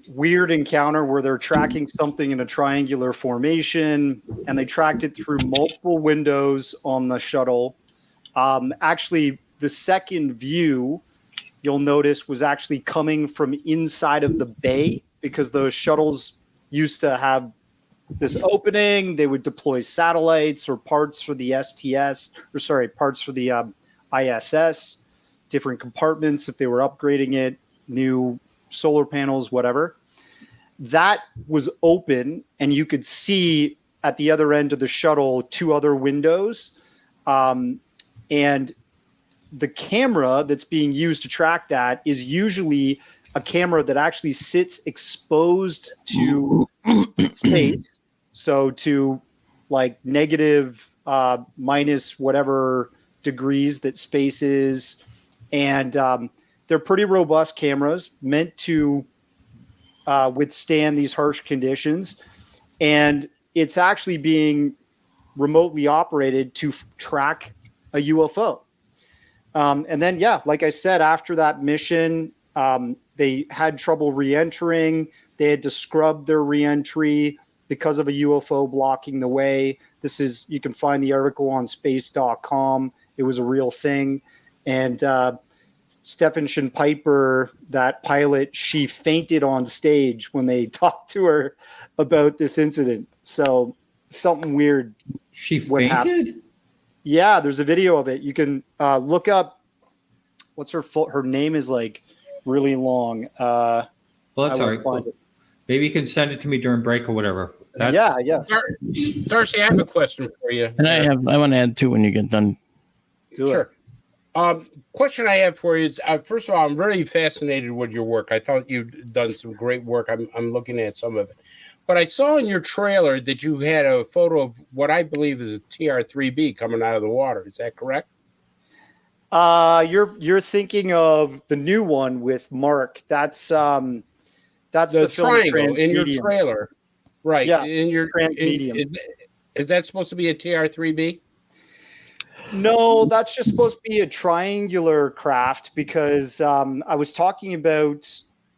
Speaker 5: weird encounter where they're tracking something in a triangular formation, and they tracked it through multiple windows on the shuttle. Actually, the second view, you'll notice, was actually coming from inside of the bay, because those shuttles used to have this opening. They would deploy satellites or parts for the parts for the ISS, different compartments if they were upgrading it, new solar panels, whatever. That was open, and you could see at the other end of the shuttle 2 other windows. And the camera that's being used to track that is usually a camera that actually sits exposed to space. So to like negative, minus whatever degrees that space is. And they're pretty robust cameras meant to withstand these harsh conditions. And it's actually being remotely operated to track a UFO. And then, like I said, after that mission, they had trouble re-entering. They had to scrub their re-entry because of a UFO blocking the way. You can find the article on space.com. It was a real thing. And Stephen Piper, that pilot, she fainted on stage when they talked to her about this incident. So something weird.
Speaker 2: She fainted?
Speaker 5: Yeah, there's a video of it. You can look up. What's her name is like really long.
Speaker 2: Well, that's all right. Maybe you can send it to me during break or whatever.
Speaker 5: Yeah.
Speaker 3: Darcy, I have a question for you.
Speaker 4: And I want to add too when you get done.
Speaker 3: Sure. Question I have for you is, first of all, I'm really fascinated with your work. I thought you'd done some great work. I'm looking at some of it. But I saw in your trailer that you had a photo of what I believe is a TR-3B coming out of the water. Is that correct?
Speaker 5: You're thinking of the new one with Mark. That's the
Speaker 3: triangle in your trailer, right?
Speaker 5: Yeah,
Speaker 3: in your
Speaker 5: Transmedium.
Speaker 3: Is that supposed to be a TR-3B?
Speaker 5: No, that's just supposed to be a triangular craft, because I was talking about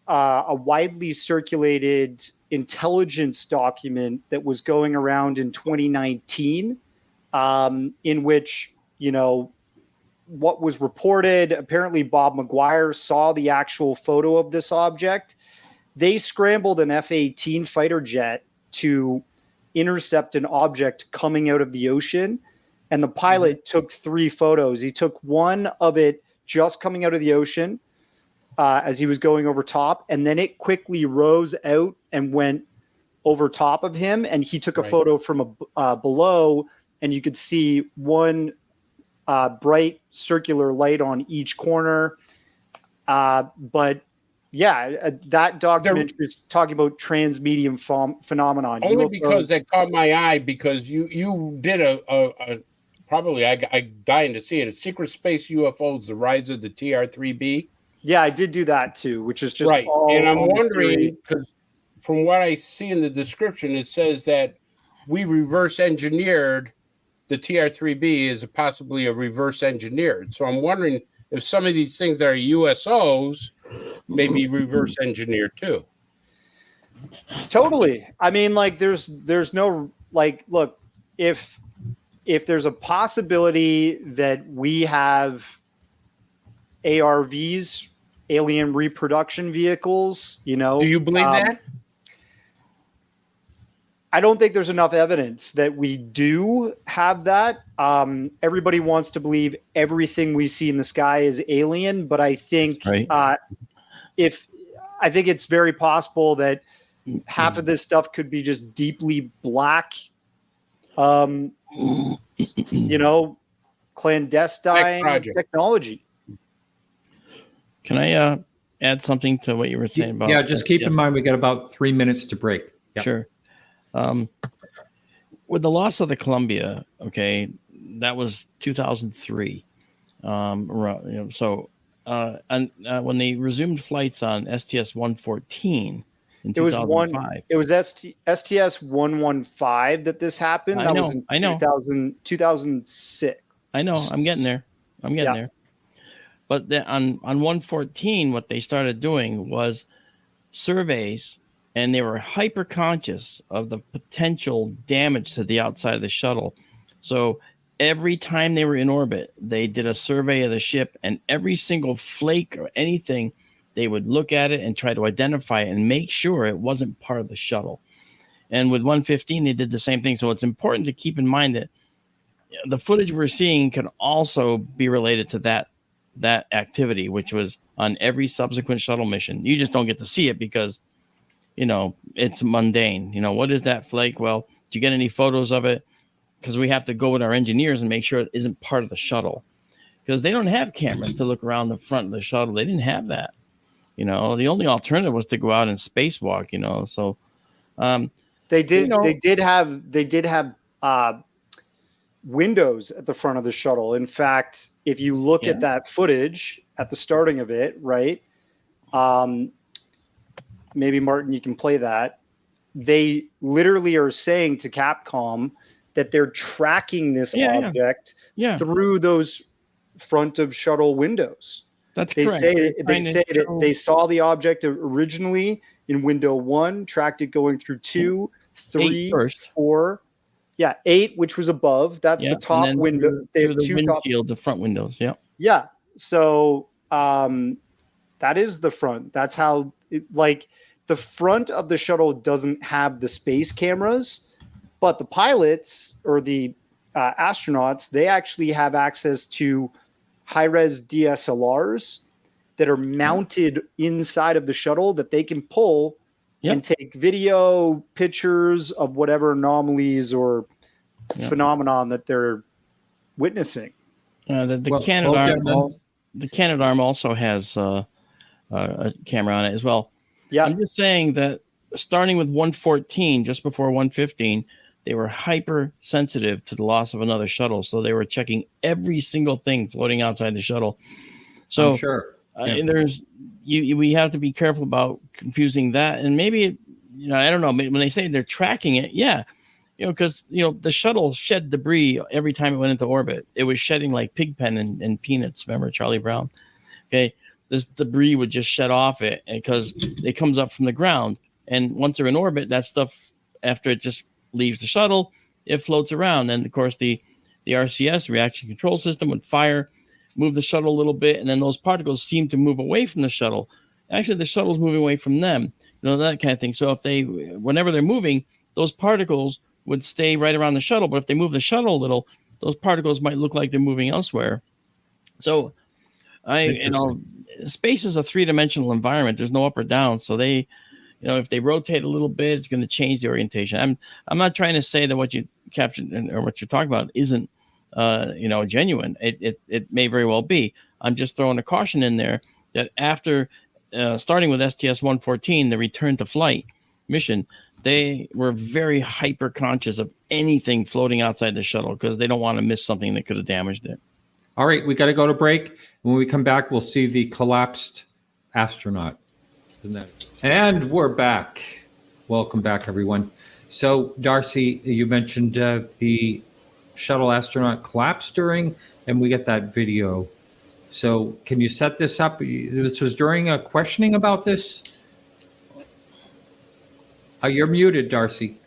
Speaker 5: a widely circulated intelligence document that was going around in 2019, in which, what was reported, apparently Bob McGuire saw the actual photo of this object. They scrambled an F-18 fighter jet to intercept an object coming out of the ocean. And the pilot took 3 photos. He took one of it just coming out of the ocean as he was going over top. And then it quickly rose out and went over top of him. And he took a photo from below, and you could see one bright circular light on each corner. But yeah, that documentary is talking about transmedium phenomenon.
Speaker 3: Only because that caught my eye, because you did a probably I dying to see it. A Secret Space UFOs: The Rise of the TR-3B.
Speaker 5: Yeah, I did do that too, which is just
Speaker 3: right. And I'm wondering, because from what I see in the description, it says that we reverse engineered the TR-3B is possibly a reverse engineered. So I'm wondering if some of these things that are USOs may be reverse engineered too.
Speaker 5: Totally. I mean, like there's no, like, look, if there's a possibility that we have ARVs, alien reproduction vehicles, do
Speaker 3: you believe that?
Speaker 5: I don't think there's enough evidence that we do have that. Everybody wants to believe everything we see in the sky is alien, but I think I think it's very possible that half of this stuff could be just deeply black, clandestine technology.
Speaker 4: Can I add something to what you were saying about?
Speaker 2: Yeah, just keep in mind we got about 3 minutes to break. Yep.
Speaker 4: Sure. With the loss of the Columbia, that was 2003. When they resumed flights on STS-114 in 2005.
Speaker 5: It was STS-115 that this happened. That was in 2006.
Speaker 4: I know. I'm getting there. there. But then on 114, what they started doing was surveys, and they were hyper conscious of the potential damage to the outside of the shuttle. So every time they were in orbit, they did a survey of the ship, and every single flake or anything, they would look at it and try to identify it and make sure it wasn't part of the shuttle. And with 115, they did the same thing. So it's important to keep in mind that the footage we're seeing can also be related to that activity, which was on every subsequent shuttle mission. You just don't get to see it because, it's mundane. What is that flake? Well, do you get any photos of it? Because we have to go with our engineers and make sure it isn't part of the shuttle. Because they don't have cameras to look around the front of the shuttle. They didn't have that. The only alternative was to go out and spacewalk, So
Speaker 5: they did have windows at the front of the shuttle. In fact, if you look at that footage at the starting of it, right? Maybe Martin, you can play that. They literally are saying to Capcom that they're tracking this object through those front of shuttle windows.
Speaker 4: That's
Speaker 5: they
Speaker 4: correct.
Speaker 5: say that they saw the object originally in window 1, tracked it going through 2, 3, 4. Yeah, 8, which was above. That's the top window. They have
Speaker 4: the windshield, the front windows. Yeah.
Speaker 5: Yeah. So that is the front. That's how the front of the shuttle doesn't have the space cameras, but the pilots or the astronauts, they actually have access to high-res DSLRs that are mounted inside of the shuttle that they can pull and take video pictures of whatever anomalies or phenomenon that they're witnessing.
Speaker 4: The Canadarm also has a camera on it as well. Yeah, I'm just saying that starting with 114, just before 115, they were hypersensitive to the loss of another shuttle, so they were checking every single thing floating outside the shuttle. So
Speaker 2: I'm sure.
Speaker 4: We have to be careful about confusing that, and maybe I don't know, when they say they're tracking it, because the shuttle shed debris every time it went into orbit. It was shedding like Pigpen and Peanuts. Remember Charlie Brown? Okay, this debris would just shed off it because it comes up from the ground, and once they're in orbit, that stuff, after it just leaves the shuttle, it floats around, and of course the RCS, reaction control system, would fire, move the shuttle a little bit, and then those particles seem to move away from the shuttle. Actually, the shuttle's moving away from them, that kind of thing. So whenever they're moving, those particles would stay right around the shuttle, but if they move the shuttle a little, those particles might look like they're moving elsewhere. So space is a three-dimensional environment. There's no up or down. So they, if they rotate a little bit, it's going to change the orientation. I'm not trying to say that what you captured or what you're talking about isn't, genuine. It may very well be. I'm just throwing a caution in there that after starting with STS-114, the return to flight mission, they were very hyper conscious of anything floating outside the shuttle because they don't want to miss something that could have damaged it.
Speaker 2: All right, we got to go to break. When we come back, we'll see the collapsed astronaut. And we're back. Welcome back, everyone. So, Darcy, you mentioned the shuttle astronaut collapsed during, and we get that video. So, can you set this up? This was during a questioning about this? You're muted, Darcy.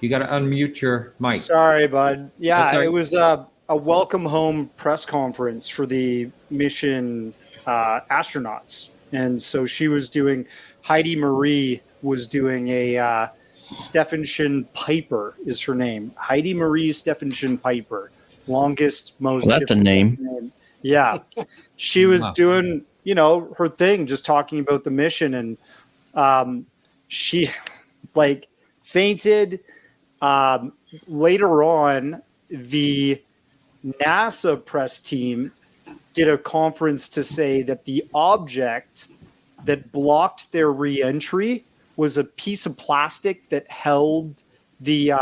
Speaker 2: You got to unmute your mic.
Speaker 5: Sorry, bud. Yeah, it was a welcome home press conference for the mission astronauts. And so Heidi Marie was doing a Stephenson Piper is her name. Heidi Marie Stephenson Piper. Longest, most.
Speaker 4: Well, that's a name.
Speaker 5: Yeah. She was doing, her thing, just talking about the mission. And she fainted. Later on, the NASA press team did a conference to say that the object that blocked their re-entry was a piece of plastic that held the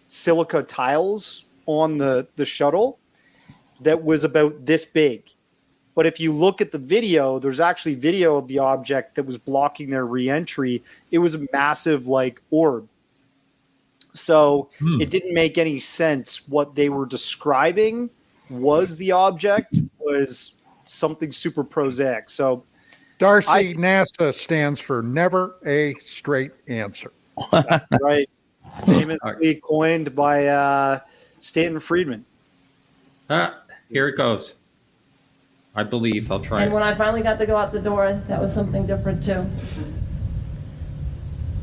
Speaker 5: silica tiles on the shuttle that was about this big. But if you look at the video, there's actually video of the object that was blocking their re-entry. It was a massive orb. So it didn't make any sense. What they were describing was the object was something super prosaic. So
Speaker 6: Darcy, NASA stands for never a straight answer.
Speaker 5: Right. Famously coined by Stanton Friedman.
Speaker 2: Here it goes. I believe. I'll try
Speaker 16: And
Speaker 2: it.
Speaker 16: when I finally got to go out the door, that was something different too.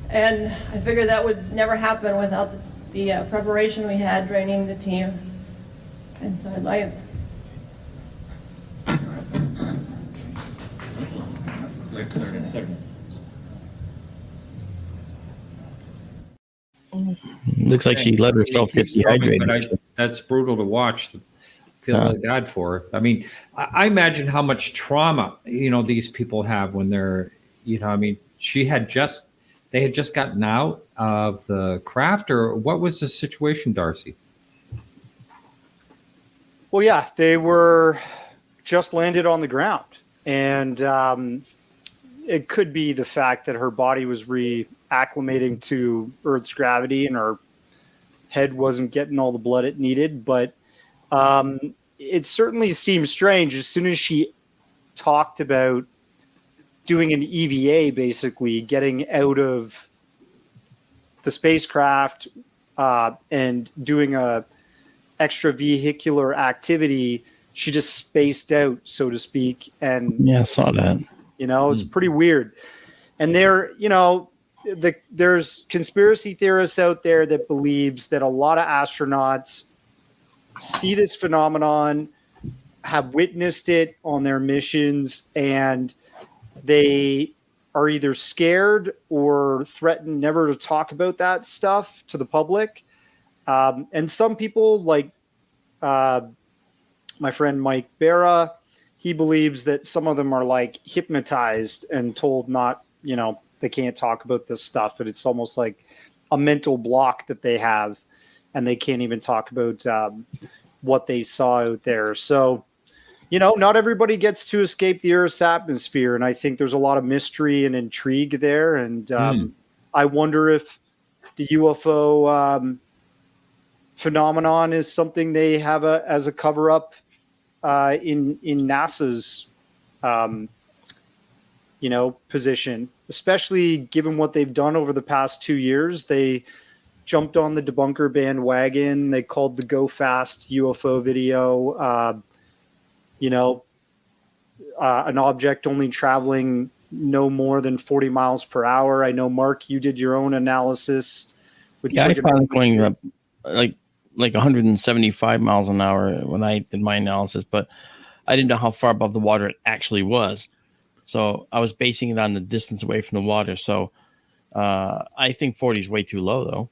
Speaker 16: And I figured that would never happen without the preparation we had training the team. And so
Speaker 4: Looks like she let herself get dehydrated.
Speaker 2: But that's brutal to watch. Feel really bad for her. I mean, I imagine how much trauma, these people have when they're, I mean, they had just gotten out of the craft, or what was the situation, Darcy?
Speaker 5: Well, yeah, they were just landed on the ground, and it could be the fact that her body was reacclimating to Earth's gravity and her head wasn't getting all the blood it needed. But it certainly seems strange as soon as she talked about doing an EVA, basically getting out of the spacecraft and doing a extravehicular activity, she just spaced out, so to speak. And
Speaker 4: yeah, I saw that.
Speaker 5: It's pretty weird. And there's conspiracy theorists out there that believes that a lot of astronauts see this phenomenon, have witnessed it on their missions, and they are either scared or threatened never to talk about that stuff to the public. And some people, like my friend Mike Barra, he believes that some of them are like hypnotized and told not, they can't talk about this stuff, but it's almost like a mental block that they have, and they can't even talk about what they saw out there. So, not everybody gets to escape the Earth's atmosphere, and I think there's a lot of mystery and intrigue there. And I wonder if the UFO phenomenon is something they have as a cover-up in NASA's position, especially given what they've done over the past 2 years. They jumped on the debunker bandwagon. They called the Go Fast UFO video, an object only traveling no more than 40 miles per hour. I know, Mark, you did your own analysis.
Speaker 4: I found it going up like 175 miles an hour when I did my analysis, but I didn't know how far above the water it actually was. So I was basing it on the distance away from the water. So I think 40 is way too low, though.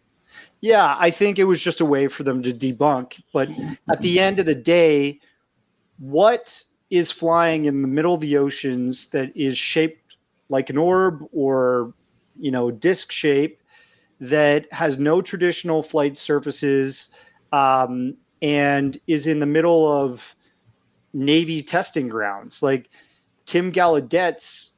Speaker 5: Yeah, I think it was just a way for them to debunk. But at the end of the day, what is flying in the middle of the oceans that is shaped like an orb or, disc shape that has no traditional flight surfaces and is in the middle of Navy testing grounds? Like Tim Gallaudet's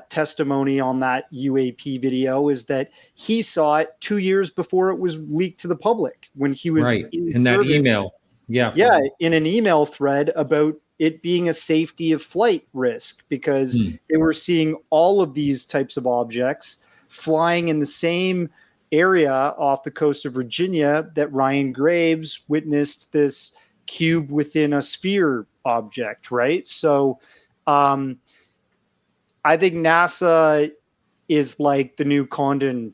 Speaker 5: testimony on that UAP video is that he saw it 2 years before it was leaked to the public when he was
Speaker 2: in that email. Yeah,
Speaker 5: in an email thread about it being a safety of flight risk, because they were seeing all of these types of objects flying in the same area off the coast of Virginia that Ryan Graves witnessed this cube within a sphere object, right? So I think NASA is like the new Condon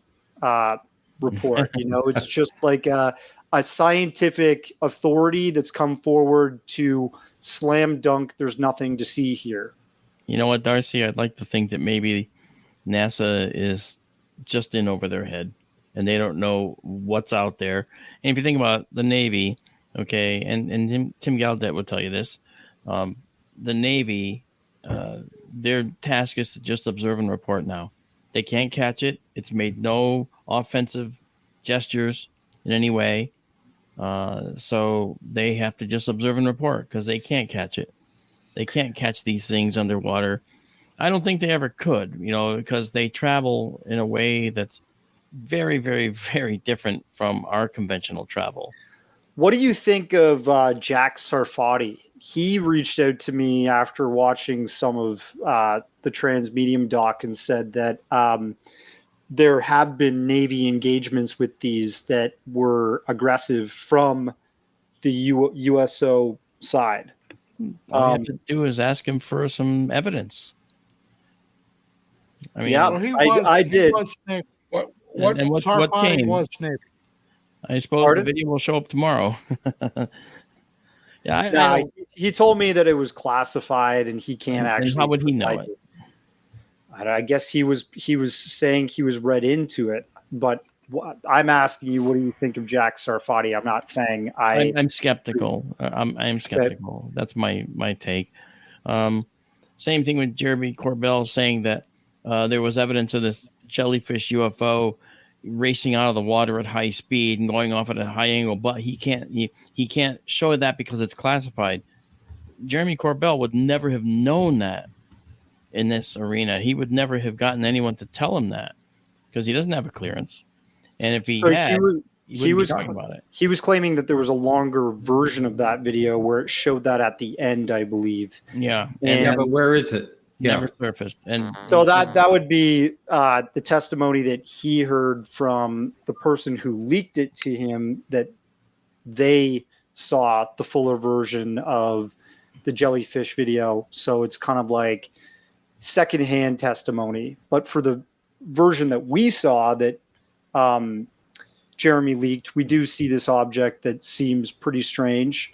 Speaker 5: report. It's just like a scientific authority that's come forward to slam dunk. There's nothing to see here.
Speaker 4: You know what, Darcy? I'd like to think that maybe NASA is just in over their head and they don't know what's out there. And if you think about the Navy, okay, and Tim Gallaudet would tell you this, the Navy, their task is to just observe and report now. They can't catch it. It's made no offensive gestures in any way. So they have to just observe and report because they can't catch it. They can't catch these things underwater. I don't think they ever could, because they travel in a way that's very, very, very different from our conventional travel.
Speaker 5: What do you think of Jack Sarfati, he reached out to me after watching some of the Transmedium doc and said that there have been Navy engagements with these that were aggressive from the USO side.
Speaker 4: All you have to do is ask him for some evidence. I mean,
Speaker 5: yeah,
Speaker 6: Well,
Speaker 5: I did.
Speaker 6: What Sarfati was Navy.
Speaker 4: I suppose
Speaker 5: Pardon?
Speaker 4: the video will show up tomorrow. Yeah,
Speaker 5: he told me that it was classified and he can't actually.
Speaker 4: How would he know it?
Speaker 5: I guess he was saying he was read into it, but I'm asking you, what do you think of Jack Sarfati? I'm not saying
Speaker 4: I'm skeptical. I'm skeptical. That's my take. Same thing with Jeremy Corbell saying that there was evidence of this jellyfish UFO racing out of the water at high speed and going off at a high angle, but he can't show that because it's classified. Jeremy Corbell would never have known that in this arena. He would never have gotten anyone to tell him that because he doesn't have a clearance. And if he had, he was talking about it.
Speaker 5: He was claiming that there was a longer version of that video where it showed that at the end, I believe.
Speaker 4: Yeah.
Speaker 2: But where is it?
Speaker 4: Never surfaced. And
Speaker 5: so that would be the testimony that he heard from the person who leaked it to him, that they saw the fuller version of the jellyfish video. So it's kind of like secondhand testimony. But for the version that we saw that Jeremy leaked, we do see this object that seems pretty strange.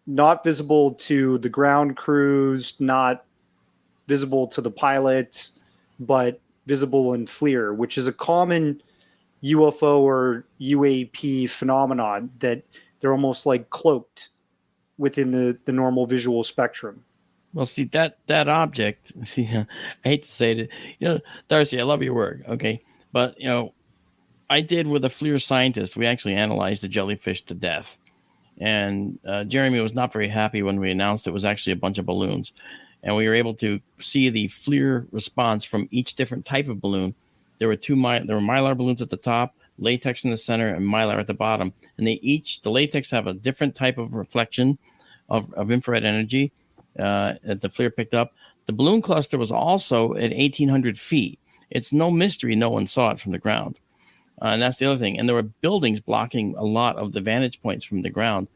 Speaker 5: Not visible to the ground crews, not visible to the pilot, but visible in FLIR, which is a common UFO or UAP phenomenon, that they're almost like cloaked within the normal visual spectrum.
Speaker 4: Well, see, that object, I hate to say it, Darcy, I love your work, okay? But, I did with a FLIR scientist, we actually analyzed the jellyfish to death. And Jeremy was not very happy when we announced it was actually a bunch of balloons. And we were able to see the FLIR response from each different type of balloon. There were there were Mylar balloons at the top, latex in the center, and Mylar at the bottom. And the latex have a different type of reflection of infrared energy that the FLIR picked up. The balloon cluster was also at 1,800 feet. It's no mystery no one saw it from the ground. And that's the other thing. And there were buildings blocking a lot of the vantage points from the ground.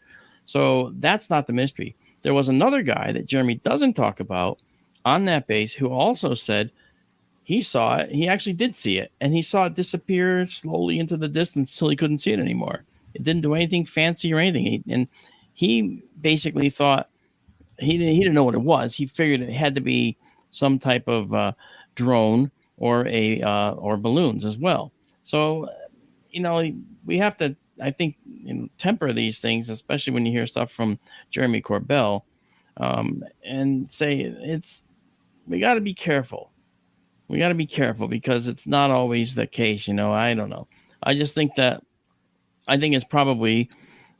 Speaker 4: So that's not the mystery. There was another guy that Jeremy doesn't talk about on that base who also said he saw it. He actually did see it. And he saw it disappear slowly into the distance till he couldn't see it anymore. It didn't do anything fancy or anything. And he basically thought he didn't know what it was. He figured it had to be some type of drone or balloons as well. So, we have to, I think, temper these things, especially when you hear stuff from Jeremy Corbell, and say we got to be careful. We got to be careful because it's not always the case. I don't know. I just think it's probably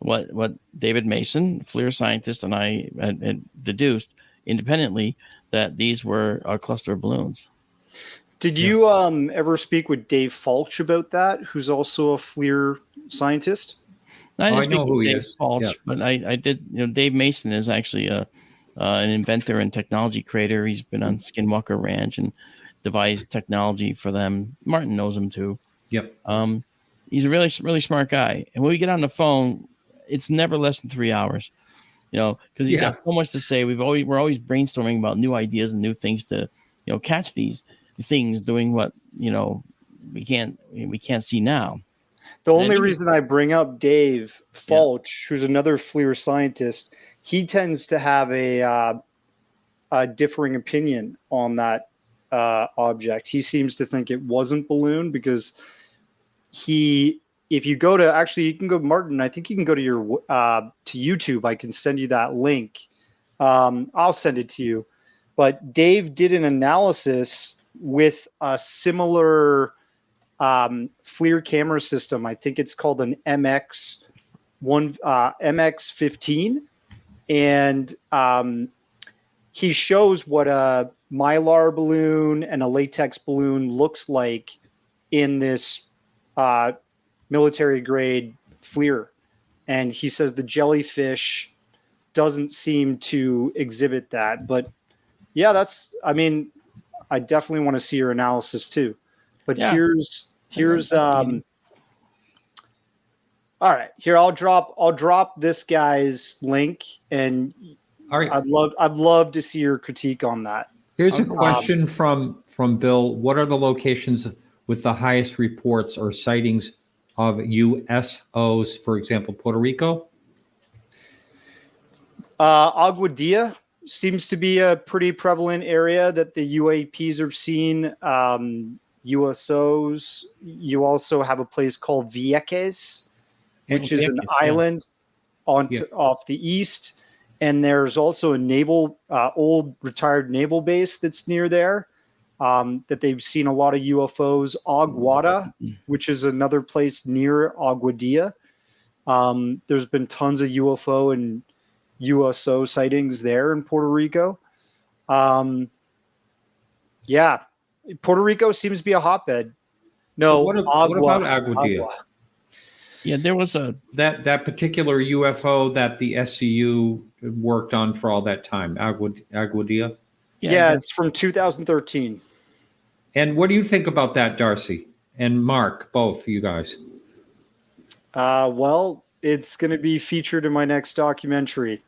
Speaker 4: what David Mason, FLIR scientist, and I had deduced independently that these were a cluster of balloons.
Speaker 5: Did you ever speak with Dave Falch about that, who's also a FLIR scientist?
Speaker 4: I didn't speak with Dave Falch, but I did. Dave Mason is actually an inventor and technology creator. He's been on Skinwalker Ranch and devised technology for them. Martin knows him too.
Speaker 2: Yep.
Speaker 4: He's a really, really smart guy. And when we get on the phone, it's never less than 3 hours. Because he's got so much to say. We're always brainstorming about new ideas and new things to catch these things doing what we can't see now.
Speaker 5: The only reason I bring up Dave Falch, who's another FLIR scientist, he tends to have a differing opinion on that object. He seems to think it wasn't balloon because if you go to, actually you can go, Martin, I think you can go to your to YouTube. I can send you that link. I'll send it to you. But Dave did an analysis with a similar FLIR camera system. I think it's called an MX15, and he shows what a Mylar balloon and a latex balloon looks like in this military grade FLIR. and he says the jellyfish doesn't seem to exhibit that. But yeah, I definitely want to see your analysis too. But
Speaker 4: Yeah.
Speaker 5: here's all right, here I'll drop this guy's link, and
Speaker 2: all right,
Speaker 5: I'd love to see your critique on that.
Speaker 2: Here's a question from Bill. What are the locations with the highest reports or sightings of USOs, for example, Puerto Rico?
Speaker 5: Aguadilla seems to be a pretty prevalent area that the UAPs are seen. USOs. You also have a place called Vieques, which is an island off the east. And there's also a naval, old retired naval base that's near there that they've seen a lot of UFOs. Aguada, which is another place near Aguadilla. There's been tons of UFO and USO sightings there in Puerto Rico. Yeah, Puerto Rico seems to be a hotbed. No,
Speaker 2: so what about Aguadilla?
Speaker 4: Yeah, there was
Speaker 2: that particular UFO that the SCU worked on for all that time, Aguadilla.
Speaker 5: Yeah, it's from 2013.
Speaker 2: And what do you think about that, Darcy and Mark, both you guys?
Speaker 5: Well, it's going to be featured in my next documentary.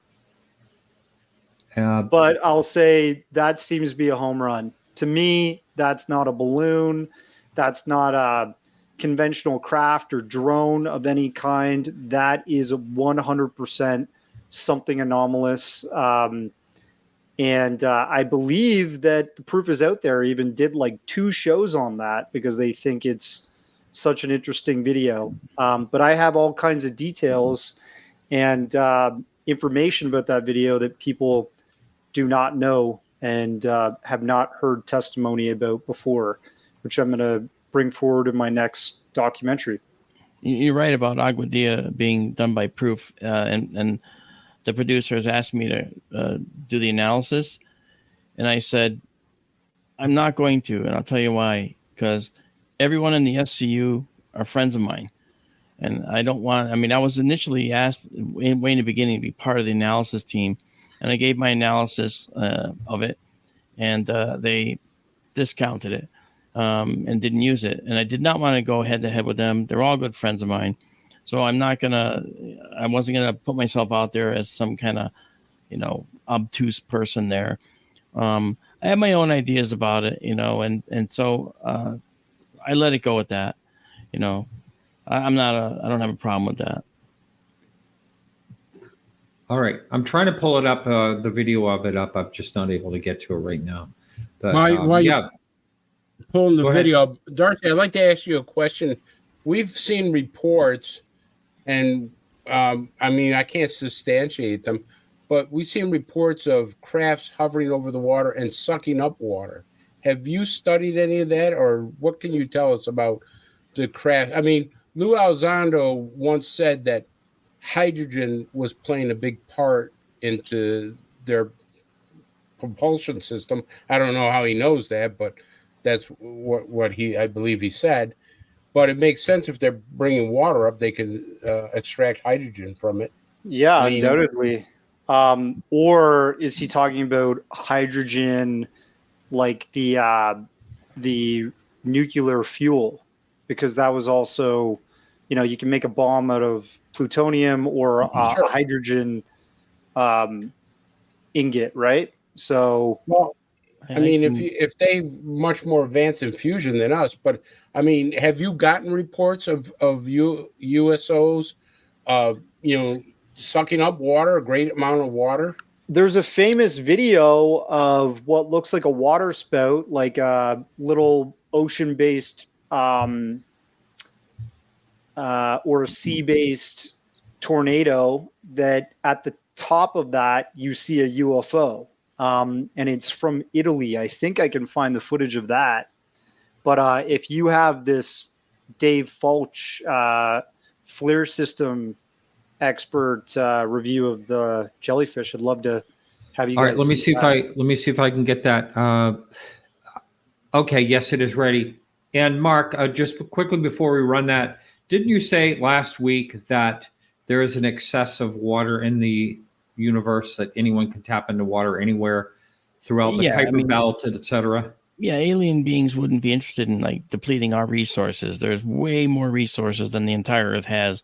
Speaker 5: But I'll say that seems to be a home run. To me, that's not a balloon. That's not a conventional craft or drone of any kind. That is 100% something anomalous. And I believe that the proof is out there. Even did like 2 shows on that because they think it's such an interesting video. But I have all kinds of details and information about that video that people do not know and have not heard testimony about before, which I'm going to bring forward in my next documentary.
Speaker 4: You're right about Aguadilla being done by proof, and the producers asked me to do the analysis, and I said, I'm not going to, and I'll tell you why. Because everyone in the SCU are friends of mine, and I don't want. I mean, I was initially asked way in the beginning to be part of the analysis team, and I gave my analysis of it, and they discounted it. And didn't use it. And I did not want to go head to head with them. They're all good friends of mine. So I wasn't going to put myself out there as some kind of, obtuse person there. I have my own ideas about it, and so I let it go with that. I don't have a problem with that.
Speaker 2: All right. I'm trying to pull it up, the video of it up. I'm just not able to get to it right now. But
Speaker 3: pulling the video, Darcy, I'd like to ask you a question. We've seen reports, and I can't substantiate them, but we've seen reports of crafts hovering over the water and sucking up water. Have you studied any of that, or what can you tell us about the craft? I mean, Lou Elizondo once said that hydrogen was playing a big part into their propulsion system. I don't know how he knows that, but that's what I believe he said. But it makes sense if they're bringing water up, they can extract hydrogen from it.
Speaker 5: Yeah, undoubtedly. Or is he talking about hydrogen like the nuclear fuel? Because that was also, you can make a bomb out of plutonium or a hydrogen ingot, right? So,
Speaker 3: well, if they much more advanced in fusion than us, but have you gotten reports of USOs, sucking up water, a great amount of water?
Speaker 5: There's a famous video of what looks like a water spout, like a little ocean-based or a sea-based tornado that at the top of that you see a UFO. And it's from Italy. I think I can find the footage of that. But if you have this Dave Fulch FLIR system expert review of the jellyfish, I'd love to have you guys.
Speaker 2: All right, let me see if I can get that. Okay, yes, it is ready. And Mark, just quickly before we run that, didn't you say last week that there is an excess of water in the universe, that anyone can tap into water anywhere throughout the Kuiper Belt, etc.
Speaker 4: Yeah, alien beings wouldn't be interested in like depleting our resources. There's way more resources than the entire Earth has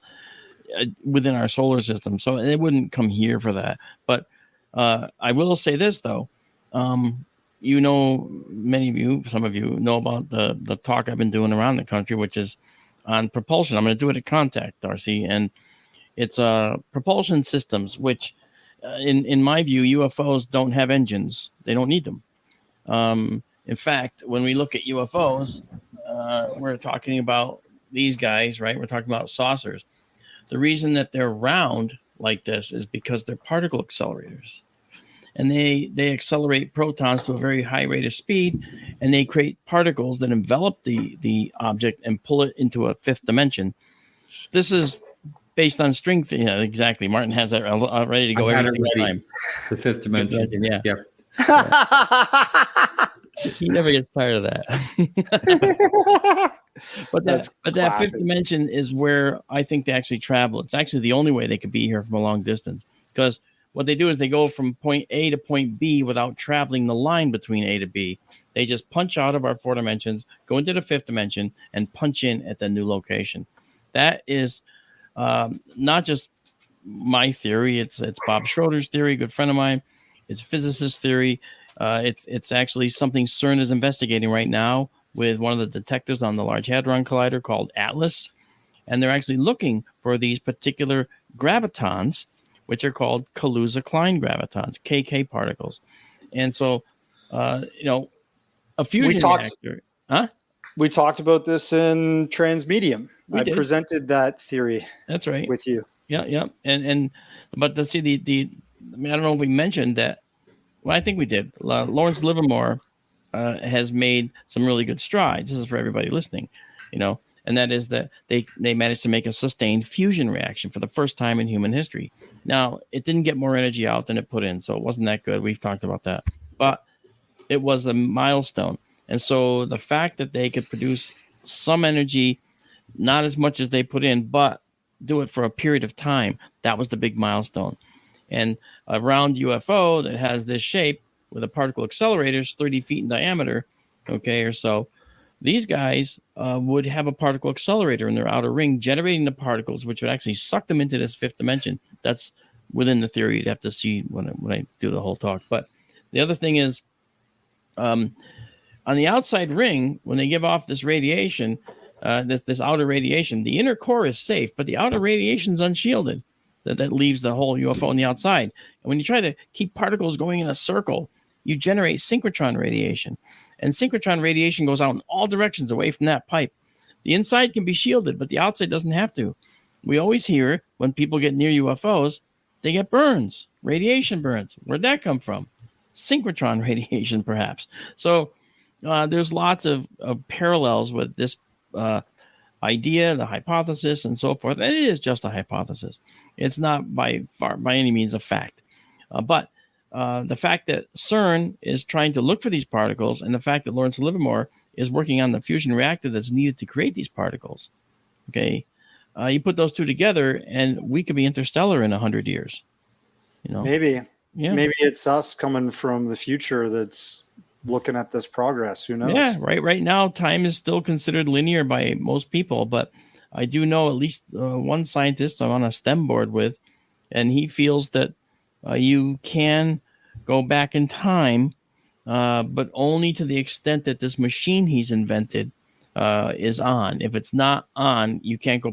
Speaker 4: within our solar system, so they wouldn't come here for that. But I will say this though, you know, many of you, some of you know about the talk I've been doing around the country, which is on propulsion. I'm going to do it at Contact, Darcy, and it's propulsion systems, which in my view, UFOs don't have engines. They don't need them. In fact, when we look at UFOs, we're talking about these guys, right? We're talking about saucers. The reason that they're round like this is because they're particle accelerators. And they accelerate protons to a very high rate of speed, and they create particles that envelop the object and pull it into a fifth dimension. This is based on string theory. Yeah, exactly. Martin has that ready to go every single time.
Speaker 2: The fifth dimension.
Speaker 4: Yeah. He never gets tired of that. but that fifth dimension is where I think they actually travel. It's actually the only way they could be here from a long distance, because what they do is they go from point A to point B without traveling the line between A to B. They just punch out of our 4 dimensions, go into the fifth dimension, and punch in at the new location. That is not just my theory. It's Bob Schroeder's theory, a good friend of mine. It's physicist theory. It's actually something CERN is investigating right now with one of the detectives on the Large Hadron Collider called Atlas. And they're actually looking for these particular gravitons, which are called Kaluza-Klein gravitons, KK particles. And so, a fusion reactor. Huh?
Speaker 5: We talked about this in Transmedium. I presented that theory.
Speaker 4: That's right.
Speaker 5: With you.
Speaker 4: Yeah. But let's see, I don't know if we mentioned that. Well, I think we did. Lawrence Livermore has made some really good strides. This is for everybody listening, and that is that they managed to make a sustained fusion reaction for the first time in human history. Now, it didn't get more energy out than it put in, so it wasn't that good. We've talked about that. But it was a milestone. And so the fact that they could produce some energy, not as much as they put in, but do it for a period of time, that was the big milestone. And a round UFO that has this shape with a particle accelerators 30 feet in diameter, or so, these guys would have a particle accelerator in their outer ring generating the particles, which would actually suck them into this fifth dimension. That's within the theory. You'd have to see when I do the whole talk. But the other thing is, on the outside ring, when they give off this radiation, this outer radiation, the inner core is safe, but the outer radiation is unshielded. That leaves the whole UFO on the outside. And when you try to keep particles going in a circle, you generate synchrotron radiation. And synchrotron radiation goes out in all directions away from that pipe. The inside can be shielded, but the outside doesn't have to. We always hear when people get near UFOs, they get burns, radiation burns. Where'd that come from? Synchrotron radiation, perhaps. So there's lots of parallels with this idea, the hypothesis, and so forth. And it is just a hypothesis. It's not by any means a fact. But the fact that CERN is trying to look for these particles, and the fact that Lawrence Livermore is working on the fusion reactor that's needed to create these particles, you put those two together, and we could be interstellar in 100 years.
Speaker 5: Maybe. Yeah. Maybe it's us coming from the future that's looking at this progress. Who knows?
Speaker 4: Yeah, right now, time is still considered linear by most people, but I do know at least one scientist I'm on a STEM board with, and he feels that you can go back in time, but only to the extent that this machine he's invented is on. If it's not on, you can't go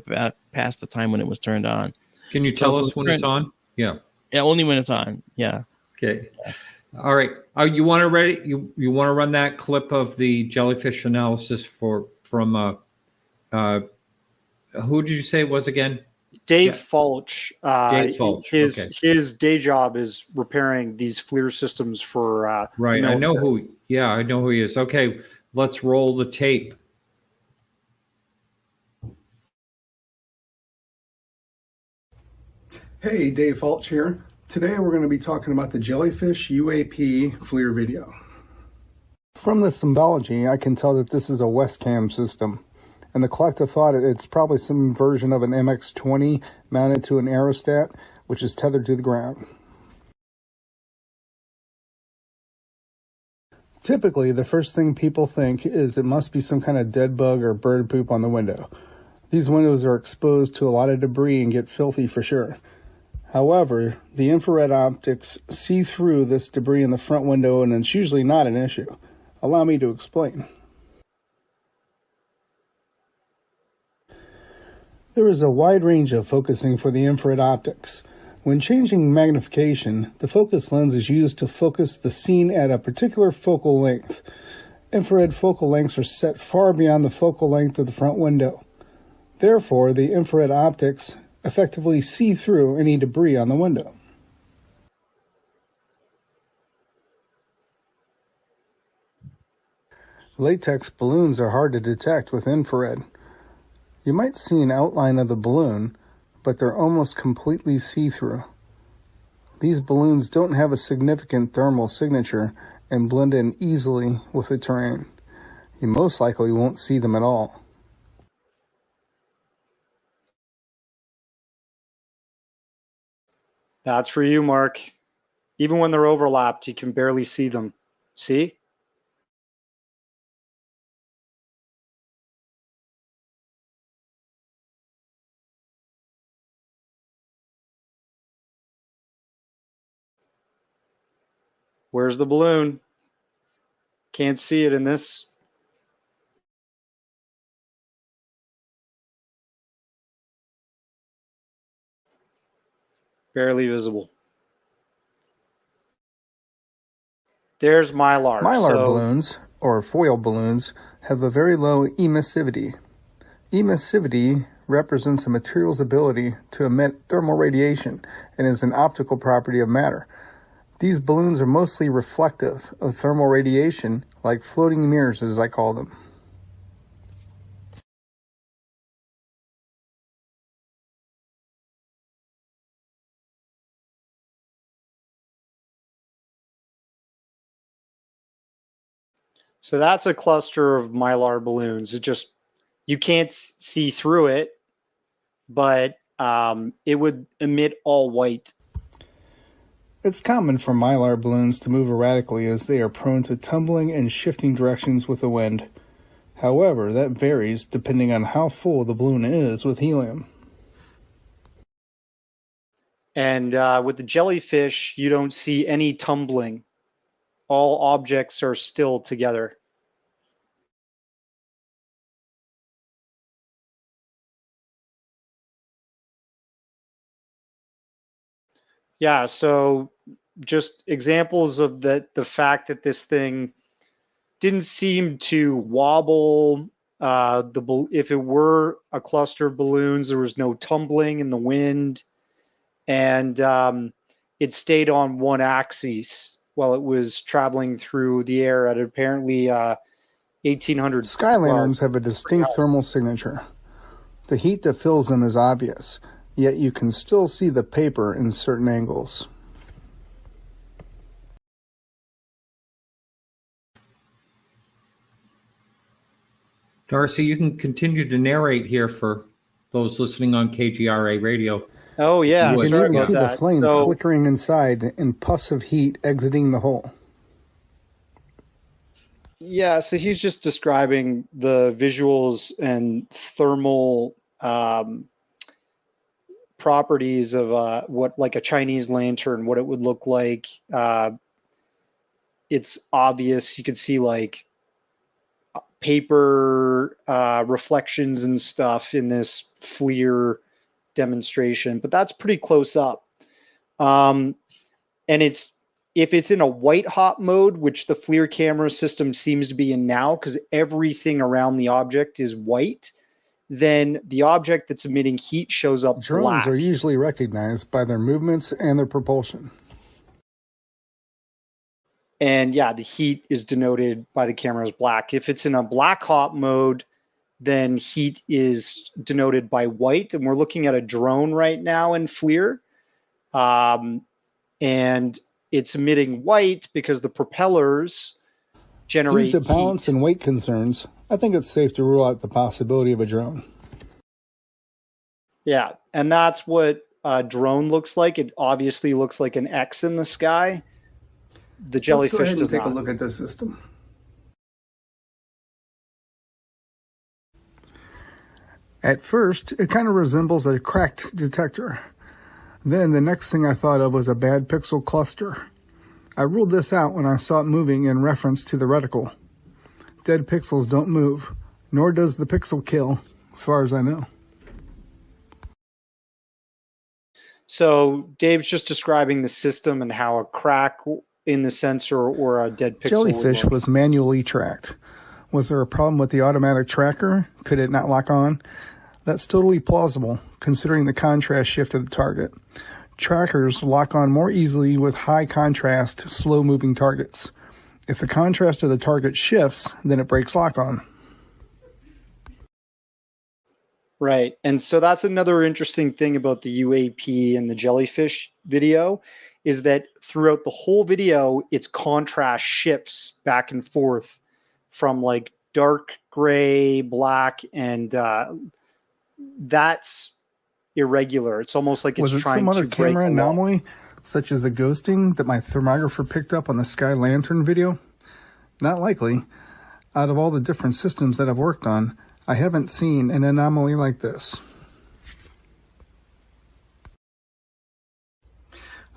Speaker 4: past the time when it was turned on.
Speaker 2: Can you tell us when it's on? Yeah.
Speaker 4: Yeah, only when it's on. Yeah.
Speaker 2: Okay. Yeah. All right. You want to you want to run that clip of the jellyfish analysis from who did you say it was again?
Speaker 5: Dave Fulch.
Speaker 2: Dave Fulch.
Speaker 5: His day job is repairing these FLIR systems for
Speaker 2: right.
Speaker 5: military.
Speaker 2: I know who he is. Okay, let's roll the tape.
Speaker 17: Hey, Dave Fulch here. Today we're going to be talking about the jellyfish UAP FLIR video. From the symbology, I can tell that this is a Westcam system. and the collective thought it's probably some version of an MX-20 mounted to an aerostat, which is tethered to the ground. Typically, the first thing people think is it must be some kind of dead bug or bird poop on the window. These windows are exposed to a lot of debris and get filthy for sure. However, the infrared optics see through this debris in the front window, and it's usually not an issue. Allow me to explain. There is a wide range of focusing for the infrared optics. When changing magnification, the focus lens is used to focus the scene at a particular focal length. Infrared focal lengths are set far beyond the focal length of the front window. Therefore, the infrared optics effectively see through any debris on the window. Latex balloons are hard to detect with infrared. You might see an outline of the balloon, but they're almost completely see-through. These balloons don't have a significant thermal signature and blend in easily with the terrain. You most likely won't see them at all.
Speaker 5: That's for you, Mark. Even when they're overlapped, you can barely see them. See? Where's the balloon? Can't see it in this. Barely visible. There's Mylar.
Speaker 17: Mylar balloons, or foil balloons, have a very low emissivity. Emissivity represents a material's ability to emit thermal radiation and is an optical property of matter. These balloons are mostly reflective of thermal radiation, like floating mirrors as I call them.
Speaker 5: So that's a cluster of Mylar balloons. It just, you can't see through it, but it would emit all white.
Speaker 17: It's common for Mylar balloons to move erratically as they are prone to tumbling and shifting directions with the wind. However, that varies depending on how full the balloon is with helium.
Speaker 5: And with the jellyfish, you don't see any tumbling. All objects are still together. Yeah, so just examples of the fact that this thing didn't seem to wobble. If it were a cluster of balloons, there was no tumbling in the wind, and it stayed on one axis while it was traveling through the air at apparently 1800.
Speaker 17: Sky lanterns have a distinct thermal signature. The heat that fills them is obvious, yet you can still see the paper in certain angles.
Speaker 2: Darcy, you can continue to narrate here for those listening on KGRA radio.
Speaker 5: Oh, yeah.
Speaker 17: You can
Speaker 5: Sorry
Speaker 17: even
Speaker 5: about
Speaker 17: see
Speaker 5: that.
Speaker 17: the flame flickering inside and puffs of heat exiting the hole.
Speaker 5: Yeah, so he's just describing the visuals and thermal properties of what, like a Chinese lantern, what it would look like. It's obvious. You can see like paper reflections and stuff in this FLIR demonstration, but that's pretty close up. And if it's in a white hot mode, which the FLIR camera system seems to be in now, because everything around the object is white, then the object that's emitting heat shows up
Speaker 17: Drones
Speaker 5: black.
Speaker 17: are usually recognized by their movements and their propulsion.
Speaker 5: And yeah, the heat is denoted by the camera as black. If it's in a black hot mode, then heat is denoted by white. And we're looking at a drone right now in FLIR. And it's emitting white because the propellers generate
Speaker 17: Due to balance
Speaker 5: heat.
Speaker 17: and weight concerns, I think it's safe to rule out the possibility of a drone.
Speaker 5: Yeah, and that's what a drone looks like. It obviously looks like an X in the sky. The
Speaker 17: Let's go
Speaker 5: jellyfish
Speaker 17: ahead and
Speaker 5: does
Speaker 17: take
Speaker 5: not.
Speaker 17: a look at this system. At first, it kind of resembles a cracked detector. Then the next thing I thought of was a bad pixel cluster. I ruled this out when I saw it moving in reference to the reticle. Dead pixels don't move, nor does the pixel kill, as far as I know.
Speaker 5: So Dave's just describing the system and how a crack in the sensor or a dead pixel
Speaker 17: Jellyfish
Speaker 5: would look.
Speaker 17: was manually tracked. Was there a problem with the automatic tracker? Could it not lock on? That's totally plausible, considering the contrast shift of the target. Trackers lock on more easily with high contrast, slow-moving targets. If the contrast of the target shifts, then it breaks lock on.
Speaker 5: Right. And so that's another interesting thing about the UAP and the jellyfish video is that throughout the whole video, its contrast shifts back and forth from like dark gray, black, and that's irregular. It's almost like it's
Speaker 17: Was it
Speaker 5: trying
Speaker 17: some other
Speaker 5: to break
Speaker 17: camera
Speaker 5: a law.
Speaker 17: anomaly, such as the ghosting that my thermographer picked up on the Sky Lantern video? Not likely. Out of all the different systems that I've worked on, I haven't seen an anomaly like this.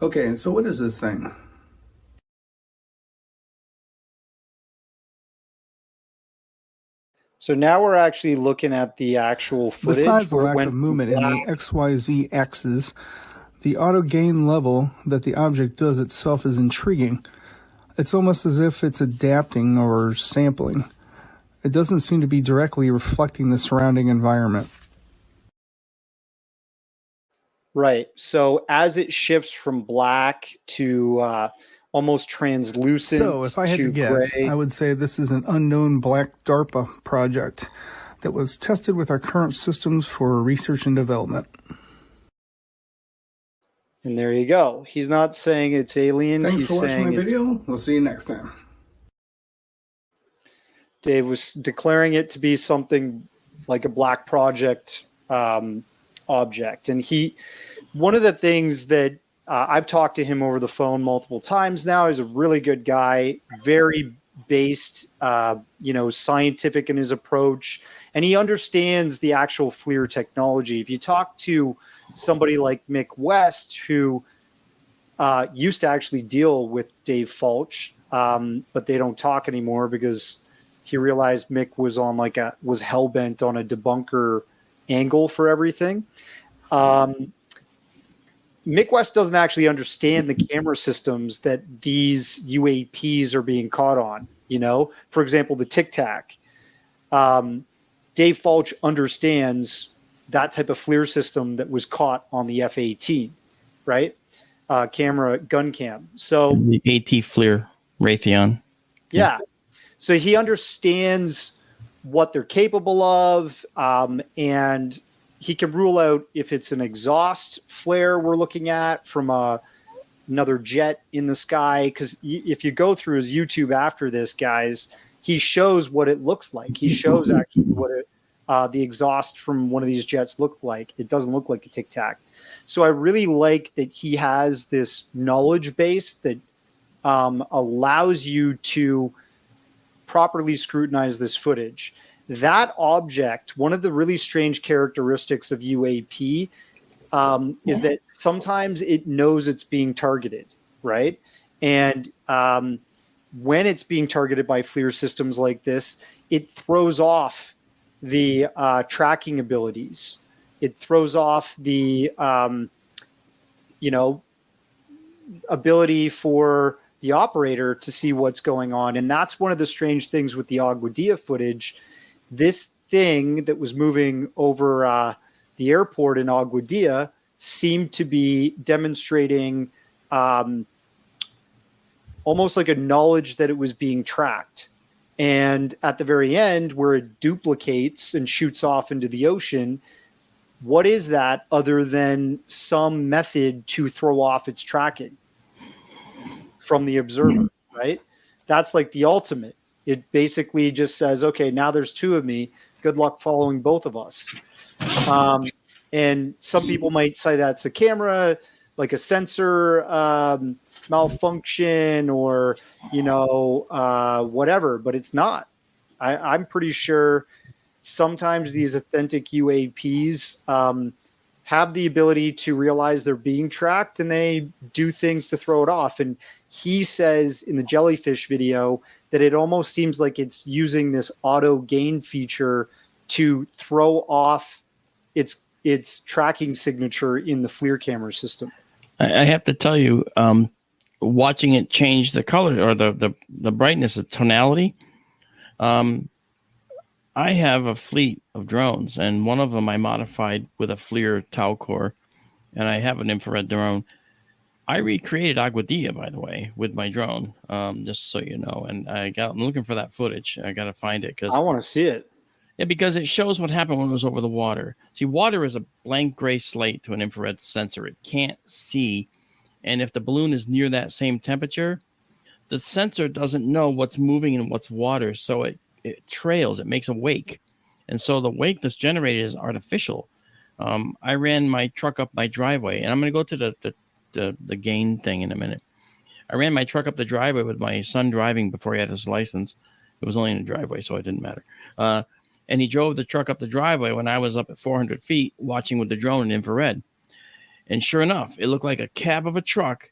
Speaker 17: Okay, so what is this thing?
Speaker 5: So now we're actually looking at the actual footage.
Speaker 17: Besides the
Speaker 5: where it
Speaker 17: lack
Speaker 5: went
Speaker 17: of movement in
Speaker 5: black.
Speaker 17: the XYZ axis, the auto gain level that the object does itself is intriguing. It's almost as if it's adapting or sampling. It doesn't seem to be directly reflecting the surrounding environment.
Speaker 5: Right. So as it shifts from black to almost translucent
Speaker 17: So, if I had to guess,
Speaker 5: gray,
Speaker 17: I would say this is an unknown black DARPA project that was tested with our current systems for research and development.
Speaker 5: and there you go. He's not saying it's alien.
Speaker 17: Thanks
Speaker 5: He's
Speaker 17: for watching
Speaker 5: saying
Speaker 17: my
Speaker 5: it's
Speaker 17: video. We'll see you next time.
Speaker 5: Dave was declaring it to be something like a black project object. And one of the things that I've talked to him over the phone multiple times now. He's a really good guy, very based, scientific in his approach, and he understands the actual FLIR technology. If you talk to somebody like Mick West, who used to actually deal with Dave Fulch, but they don't talk anymore because he realized Mick was hell-bent on a debunker angle for everything. Mick West doesn't actually understand the camera systems that these UAPs are being caught on. For example, the Tic Tac. Dave Fulch understands that type of FLIR system that was caught on the F-18, right? Gun cam. So
Speaker 4: The AT FLIR Raytheon.
Speaker 5: yeah. So he understands what they're capable of, and he can rule out if it's an exhaust flare we're looking at from another jet in the sky. Because if you go through his YouTube after this, guys, he shows what it looks like. He shows actually what the exhaust from one of these jets looked like. It doesn't look like a Tic Tac. So I really like that he has this knowledge base that allows you to properly scrutinize this footage. That object, one of the really strange characteristics of UAP is that sometimes it knows it's being targeted, right? And when it's being targeted by FLIR systems like this, it throws off the tracking abilities. It throws off the, ability for the operator to see what's going on. And that's one of the strange things with the Agua Dia footage. This thing that was moving over the airport in Agua Dia seemed to be demonstrating almost like a knowledge that it was being tracked. And at the very end, where it duplicates and shoots off into the ocean, what is that other than some method to throw off its tracking from the observer, right? That's like the ultimate, It basically just says, okay, now there's two of me. Good luck following both of us. And some people might say that's a camera, like a sensor malfunction, or whatever, but it's not. I'm pretty sure sometimes these authentic UAPs have the ability to realize they're being tracked, and they do things to throw it off. And he says in the jellyfish video that it almost seems like it's using this auto gain feature to throw off its tracking signature in the FLIR camera system.
Speaker 4: I have to tell you, watching it change the color or the brightness, the tonality. I have a fleet of drones, and one of them I modified with a FLIR Tau core, and I have an infrared drone. I recreated Aguadilla, by the way, with my drone, just so you know. And I'm looking for that footage. I got to find it because
Speaker 5: I want to see it.
Speaker 4: Yeah, because it shows what happened when it was over the water. See, water is a blank gray slate to an infrared sensor. It can't see, and if the balloon is near that same temperature, the sensor doesn't know what's moving and what's water, so it trails. It makes a wake, and so the wake that's generated is artificial. I ran my truck up my driveway, and I'm going to go to the gain thing in a minute. I ran my truck up the driveway with my son driving before he had his license. It was only in the driveway, so it didn't matter. And he drove the truck up the driveway when I was up at 400 feet watching with the drone in infrared. And sure enough, it looked like a cab of a truck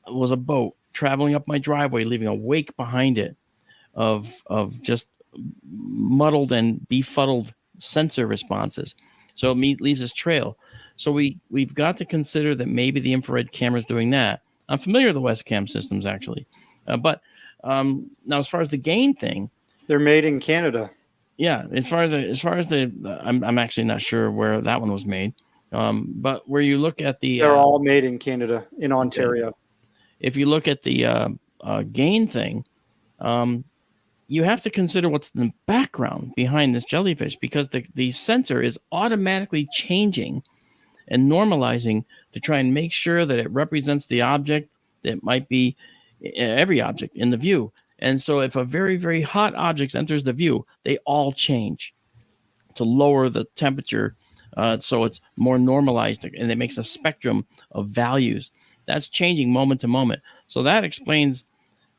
Speaker 4: was a boat traveling up my driveway, leaving a wake behind it of just muddled and befuddled sensor responses. So it leaves this trail. So we've got to consider that maybe the infrared camera is doing that. I'm familiar with the Westcam systems, actually. But now as far as the gain thing,
Speaker 5: they're made in Canada.
Speaker 4: Yeah, as far as I'm actually not sure where that one was made. But where you look at
Speaker 5: they're all made in Canada, in Ontario.
Speaker 4: Okay. If you look at the gain thing, you have to consider what's in the background behind this jellyfish, because the sensor is automatically changing and normalizing to try and make sure that it represents the object that might be every object in the view. And so if a very, very hot object enters the view, they all change to lower the temperature so it's more normalized, and it makes a spectrum of values. That's changing moment to moment. So that explains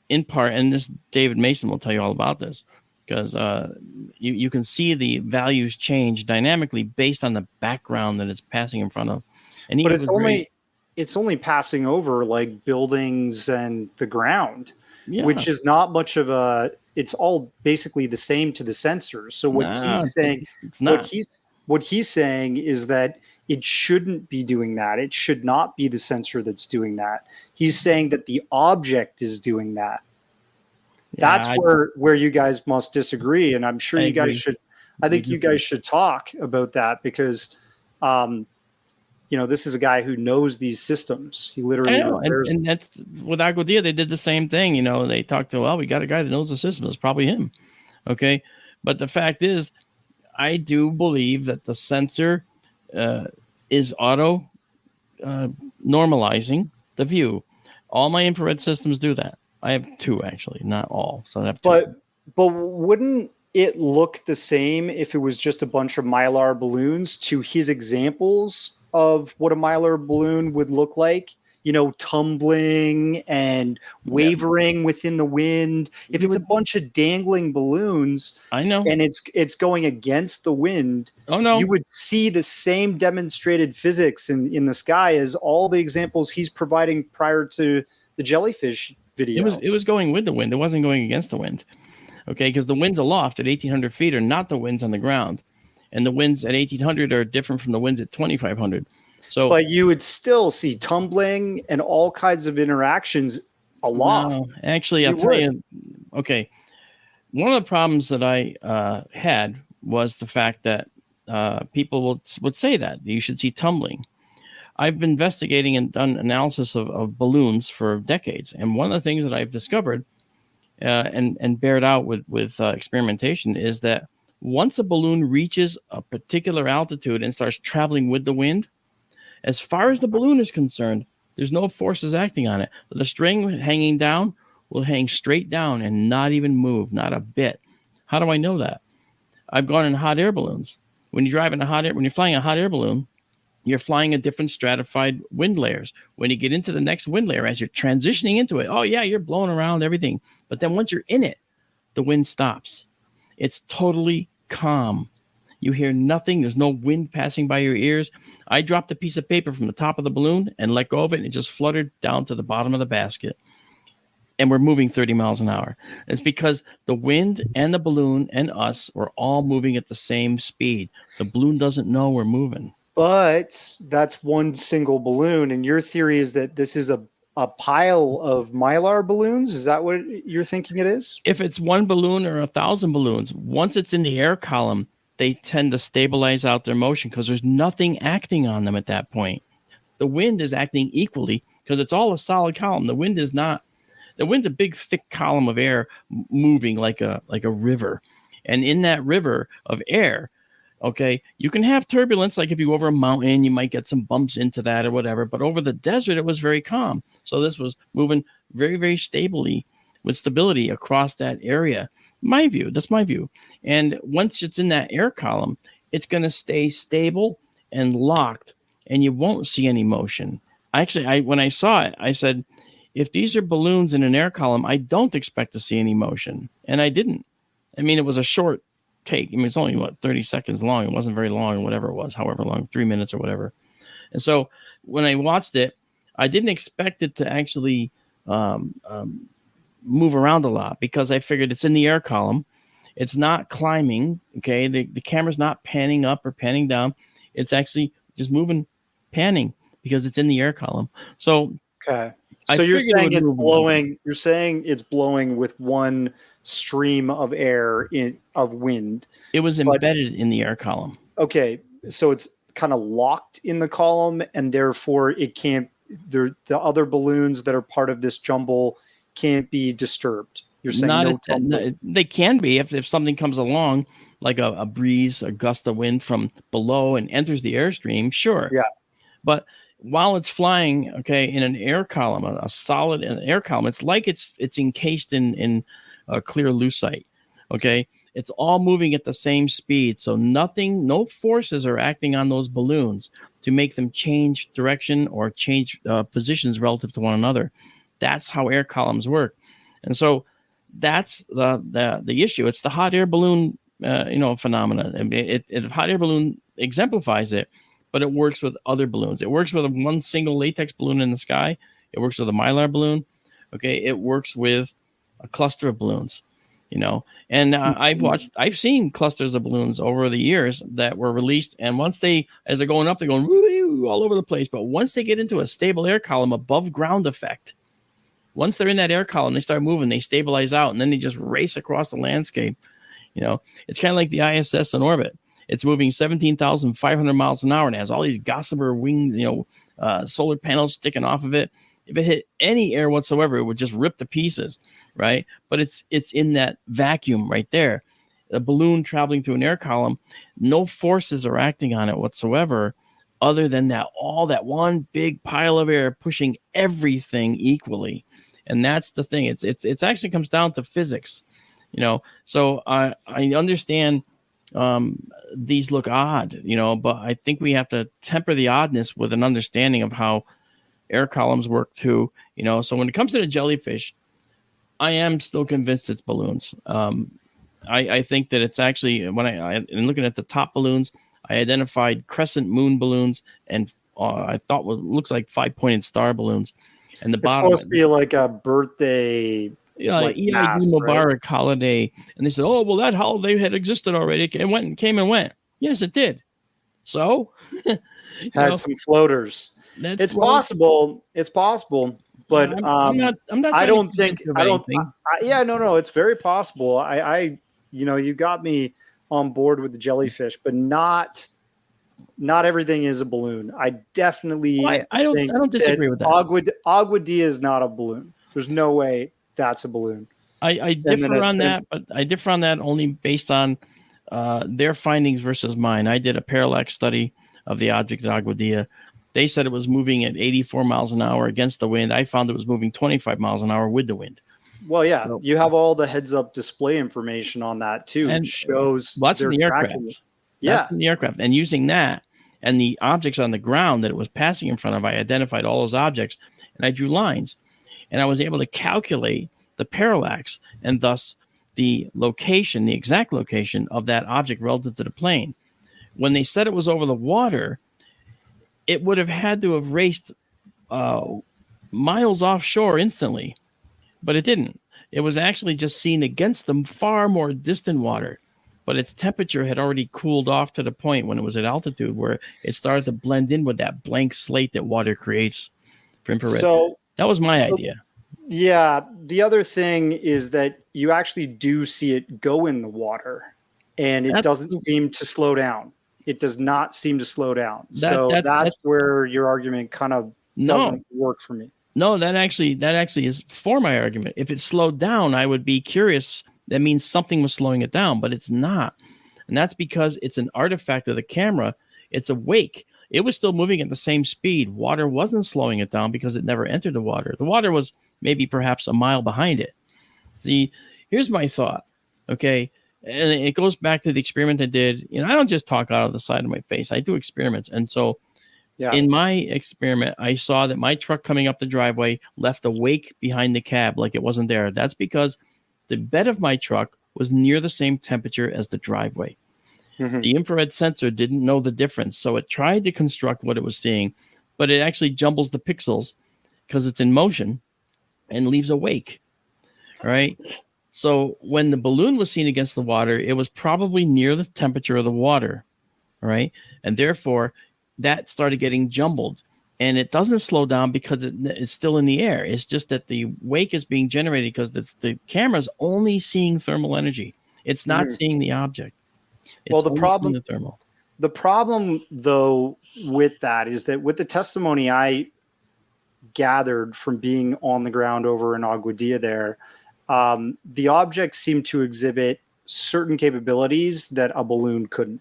Speaker 4: in part, and this David Mason will tell you all about this, because you can see the values change dynamically based on the background that it's passing in front of. And
Speaker 5: but it's only passing over like buildings and the ground. Yeah. Which is not much of it's all basically the same to the sensors. So what he's saying is that it shouldn't be doing that. It should not be the sensor that's doing that. He's saying that the object is doing that. Yeah, that's where you guys must disagree. And I'm sure you guys should, I think you guys should talk about that, because this is a guy who knows these systems. He literally repairs
Speaker 4: and that's with Aguadilla. They did the same thing. They talked to, we got a guy that knows the system. It's probably him. Okay. But the fact is, I do believe that the sensor is auto normalizing the view. All my infrared systems do that. I have two, actually, not all. So I have two.
Speaker 5: But wouldn't it look the same if it was just a bunch of Mylar balloons to his examples of what a Mylar balloon would look like, tumbling and wavering within the wind? If it's a bunch of dangling balloons,
Speaker 4: I know,
Speaker 5: and it's going against the wind, you would see the same demonstrated physics in the sky as all the examples he's providing prior to the jellyfish video.
Speaker 4: It was going with the wind. It wasn't going against the wind. Okay, because the winds aloft at 1,800 feet are not the winds on the ground. And the winds at 1,800 are different from the winds at 2,500. So,
Speaker 5: but you would still see tumbling and all kinds of interactions aloft.
Speaker 4: No, actually, I'll tell you. Okay, one of the problems that I had was the fact that people would say that you should see tumbling. I've been investigating and done analysis of balloons for decades, and one of the things that I've discovered and bared out with experimentation is that once a balloon reaches a particular altitude and starts traveling with the wind, as far as the balloon is concerned, there's no forces acting on it. The string hanging down will hang straight down and not even move, not a bit. How do I know that? I've gone in hot air balloons. When you're flying a hot air balloon, you're flying a different stratified wind layers. When you get into the next wind layer, as you're transitioning into it, oh yeah, you're blowing around everything. But then once you're in it, the wind stops. It's totally calm. You hear nothing. There's no wind passing by your ears. I dropped a piece of paper from the top of the balloon and let go of it, and it just fluttered down to the bottom of the basket. And we're moving 30 miles an hour. It's because the wind and the balloon and us are all moving at the same speed. The balloon doesn't know we're moving.
Speaker 5: But that's one single balloon, and your theory is that this is a pile of Mylar balloons? Is that what you're thinking it is?
Speaker 4: If it's one balloon or 1,000 balloons, once it's in the air column, they tend to stabilize out their motion because there's nothing acting on them at that point. The wind is acting equally because it's all a solid column. The wind's a big, thick column of air moving like a river. And in that river of air, okay, you can have turbulence. Like if you go over a mountain, you might get some bumps into that or whatever. But over the desert, it was very calm. So this was moving very, very stably with stability across that area. That's my view. And once it's in that air column, it's going to stay stable and locked, and you won't see any motion. Actually, when I saw it, I said, if these are balloons in an air column, I don't expect to see any motion. And I didn't. I mean, it was a short take. I mean, it's only, 30 seconds long. It wasn't very long, or whatever it was, however long, 3 minutes or whatever. And so when I watched it, I didn't expect it to actually move around a lot because I figured it's in the air column. It's not climbing. Okay. The camera's not panning up or panning down. It's actually just moving, panning because it's in the air column. So,
Speaker 5: okay. So you're saying it's blowing. You're saying it's blowing with one stream of air of wind.
Speaker 4: It was embedded in the air column.
Speaker 5: Okay, so it's kind of locked in the column, and therefore it can't. The other balloons that are part of this jumble can't be disturbed. You're saying
Speaker 4: they can be if something comes along like a breeze, a gust of wind from below and enters the airstream. Sure.
Speaker 5: Yeah.
Speaker 4: But while it's flying, okay, in an air column, a solid air column, it's like it's encased in a clear lucite. Okay, it's all moving at the same speed, so no forces are acting on those balloons to make them change direction or change positions relative to one another. That's how air columns work, and so that's the issue. It's the hot air balloon, phenomena. I mean, the hot air balloon exemplifies it. But it works with other balloons. It works with one single latex balloon in the sky. It works with a Mylar balloon. Okay, it works with a cluster of balloons. And I've seen clusters of balloons over the years that were released, and as they're going up, they're going woo, all over the place. But once they get into a stable air column, above ground effect, once they're in that air column, they start moving, they stabilize out, and then they just race across the landscape. It's kind of like the ISS in orbit. It's moving 17,500 miles an hour and has all these gossamer wings, solar panels sticking off of it. If it hit any air whatsoever, it would just rip to pieces, right? But it's in that vacuum right there. A balloon traveling through an air column, no forces are acting on it whatsoever, other than that one big pile of air pushing everything equally. And that's the thing. It's actually comes down to physics, So I understand. These look odd, but I think we have to temper the oddness with an understanding of how air columns work too, So when it comes to the jellyfish, I am still convinced it's balloons. I think that it's actually, when in looking at the top balloons, I identified crescent moon balloons and I thought what looks like 5-pointed star balloons. And the bottom,
Speaker 5: it's supposed to be like a birthday.
Speaker 4: Eid Mubarak holiday, and they said, "Oh, well, that holiday had existed already. It came and went." Yes, it did. So,
Speaker 5: had some floaters. It's possible. It's possible, but I'm not. I don't think. I don't. No. It's very possible. You got me on board with the jellyfish, but not everything is a balloon. I definitely.
Speaker 4: I don't disagree with that.
Speaker 5: Agua Dia is not a balloon. There's no way that's a balloon.
Speaker 4: I differ on that, but I differ on that only based on their findings versus mine. I did a parallax study of the object at Agua Dia. They said it was moving at 84 miles an hour against the wind. I found it was moving 25 miles an hour with the wind.
Speaker 5: Well, yeah,
Speaker 4: So-
Speaker 5: you have all the heads-up display information on that too.
Speaker 4: And
Speaker 5: it shows
Speaker 4: well, that's
Speaker 5: they're
Speaker 4: from the aircraft.
Speaker 5: tracking it.
Speaker 4: That's
Speaker 5: Yeah,
Speaker 4: from the aircraft. And using that and the objects on the ground that it was passing in front of, I identified all those objects and I drew lines. And I was able to calculate the parallax and thus the location, the exact location of that object relative to the plane. When they said it was over the water, it would have had to have raced miles offshore instantly, but it didn't. It was actually just seen against the far more distant water, but its temperature had already cooled off to the point when it was at altitude where it started to blend in with that blank slate that water creates for infrared.
Speaker 5: So
Speaker 4: that was my idea.
Speaker 5: Yeah, the other thing is that you actually do see it go in the water, and it doesn't seem to slow down. It does not seem to slow down. That's where your argument kind of doesn't work for me.
Speaker 4: No, that actually is for my argument. If it slowed down, I would be curious. That means something was slowing it down, but it's not. And that's because it's an artifact of the camera. It's a wake. It was still moving at the same speed. Water wasn't slowing it down because it never entered the water. The water was maybe perhaps a mile behind it. See, here's my thought. Okay. And it goes back to the experiment I did. I don't just talk out of the side of my face. I do experiments. And so in my experiment, I saw that my truck coming up the driveway left a wake behind the cab like it wasn't there. That's because the bed of my truck was near the same temperature as the driveway. Mm-hmm. The infrared sensor didn't know the difference, so it tried to construct what it was seeing, but it actually jumbles the pixels because it's in motion and leaves a wake, right? So when the balloon was seen against the water, it was probably near the temperature of the water, right? And therefore, that started getting jumbled. And it doesn't slow down because it's still in the air. It's just that the wake is being generated because the camera's only seeing thermal energy. It's not seeing the object. It's
Speaker 5: the problem, though, with that is that with the testimony I gathered from being on the ground over in Aguadilla there, the objects seem to exhibit certain capabilities that a balloon couldn't.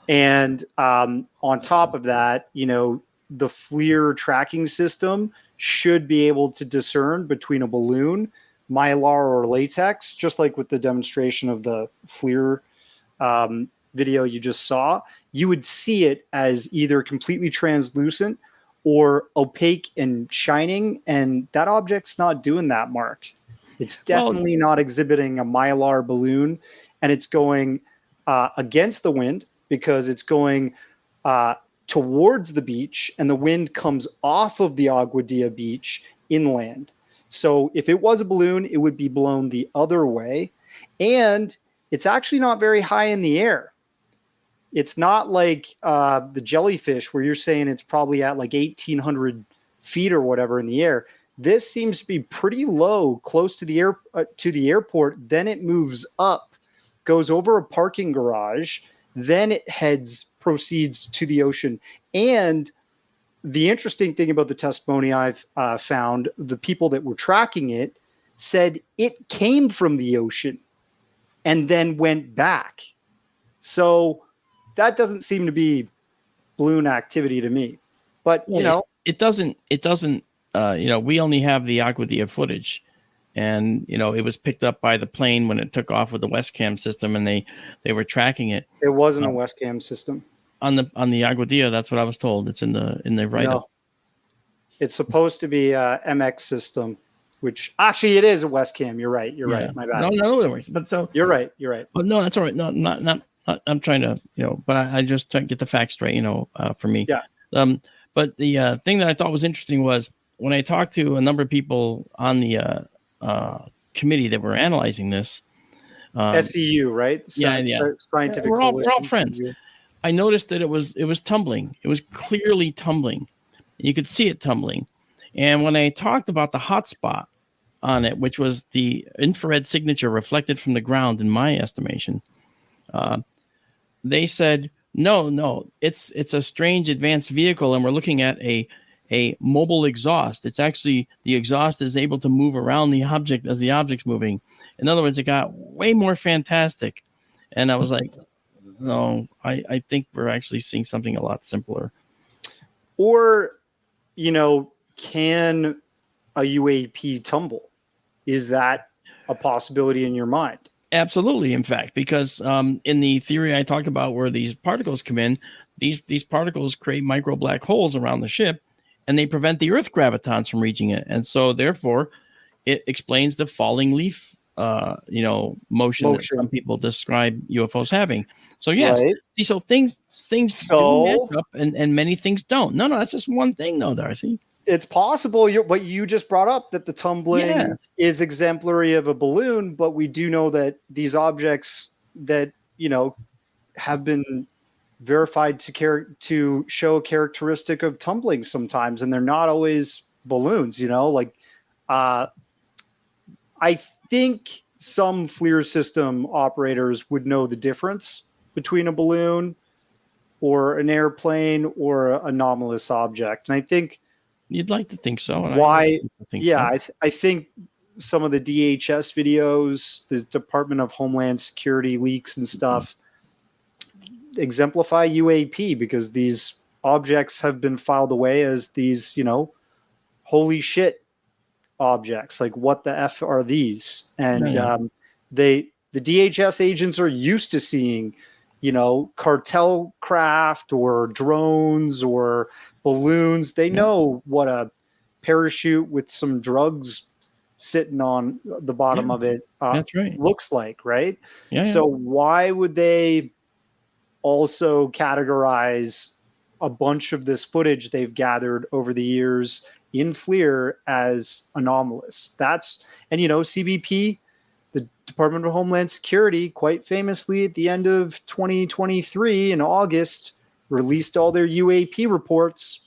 Speaker 5: And on top of that, the FLIR tracking system should be able to discern between a balloon, mylar, or latex, just like with the demonstration of the FLIR video you just saw. You would see it as either completely translucent or opaque and shining, and that object's not doing that, Mark. It's definitely not exhibiting a mylar balloon, and it's going against the wind because it's going towards the beach, and the wind comes off of the Aguadilla beach inland. So if it was a balloon, it would be blown the other way, and it's actually not very high in the air. It's not like the jellyfish where you're saying it's probably at like 1,800 feet or whatever in the air. This seems to be pretty low, close to the airport. Then it moves up, goes over a parking garage, then it proceeds to the ocean. And the interesting thing about the testimony I've found, the people that were tracking it said it came from the ocean and then went back. So that doesn't seem to be balloon activity to me. But,
Speaker 4: it doesn't, we only have the Aguadilla footage. And, it was picked up by the plane when it took off with the Westcam system, and they were tracking it.
Speaker 5: It wasn't a Westcam system.
Speaker 4: On the Aguadilla, that's what I was told. It's in the write-up.
Speaker 5: No. It's supposed to be a MX system, which actually it is a Westcam. You're right. Right. My bad.
Speaker 4: No, but so
Speaker 5: you're right.
Speaker 4: But no, that's all right. No, not. I'm trying to, but I just try to get the facts straight, for me.
Speaker 5: Yeah.
Speaker 4: But the thing that I thought was interesting was when I talked to a number of people on the committee that were analyzing this.
Speaker 5: SEU, right? Scientific.
Speaker 4: We're all friends. I noticed that it was tumbling. It was clearly tumbling. You could see it tumbling. And when I talked about the hotspot on it, which was the infrared signature reflected from the ground, in my estimation, they said, no, it's a strange advanced vehicle, and we're looking at a mobile exhaust. It's actually, the exhaust is able to move around the object as the object's moving. In other words, it got way more fantastic. And I was like, no, I think we're actually seeing something a lot simpler.
Speaker 5: Or, can a UAP tumble? Is that a possibility in your mind?
Speaker 4: Absolutely, in fact, because in the theory I talked about where these particles come in, these particles create micro black holes around the ship, and they prevent the Earth gravitons from reaching it. And so, therefore, it explains the falling leaf, motion that some people describe UFOs having. So, yes.
Speaker 5: Right.
Speaker 4: See, so things do match up, and many things don't. No, that's just one thing, though, Darcy.
Speaker 5: It's possible. What you just brought up, that the tumbling is exemplary of a balloon, but we do know that these objects that have been verified to show a characteristic of tumbling sometimes, and they're not always balloons. I think some FLIR system operators would know the difference between a balloon or an airplane or an anomalous object, and I think.
Speaker 4: You'd like to think so.
Speaker 5: Why? I think some of the DHS videos, the Department of Homeland Security leaks and stuff, exemplify UAP, because these objects have been filed away as these, holy shit objects. Like, what the F are these? And the DHS agents are used to seeing, cartel craft or drones or balloons. They know what a parachute with some drugs sitting on the bottom of it looks like, right? So why would they also categorize a bunch of this footage they've gathered over the years in FLIR as anomalous? CBP, the Department of Homeland Security, quite famously at the end of 2023 in August, released all their UAP reports.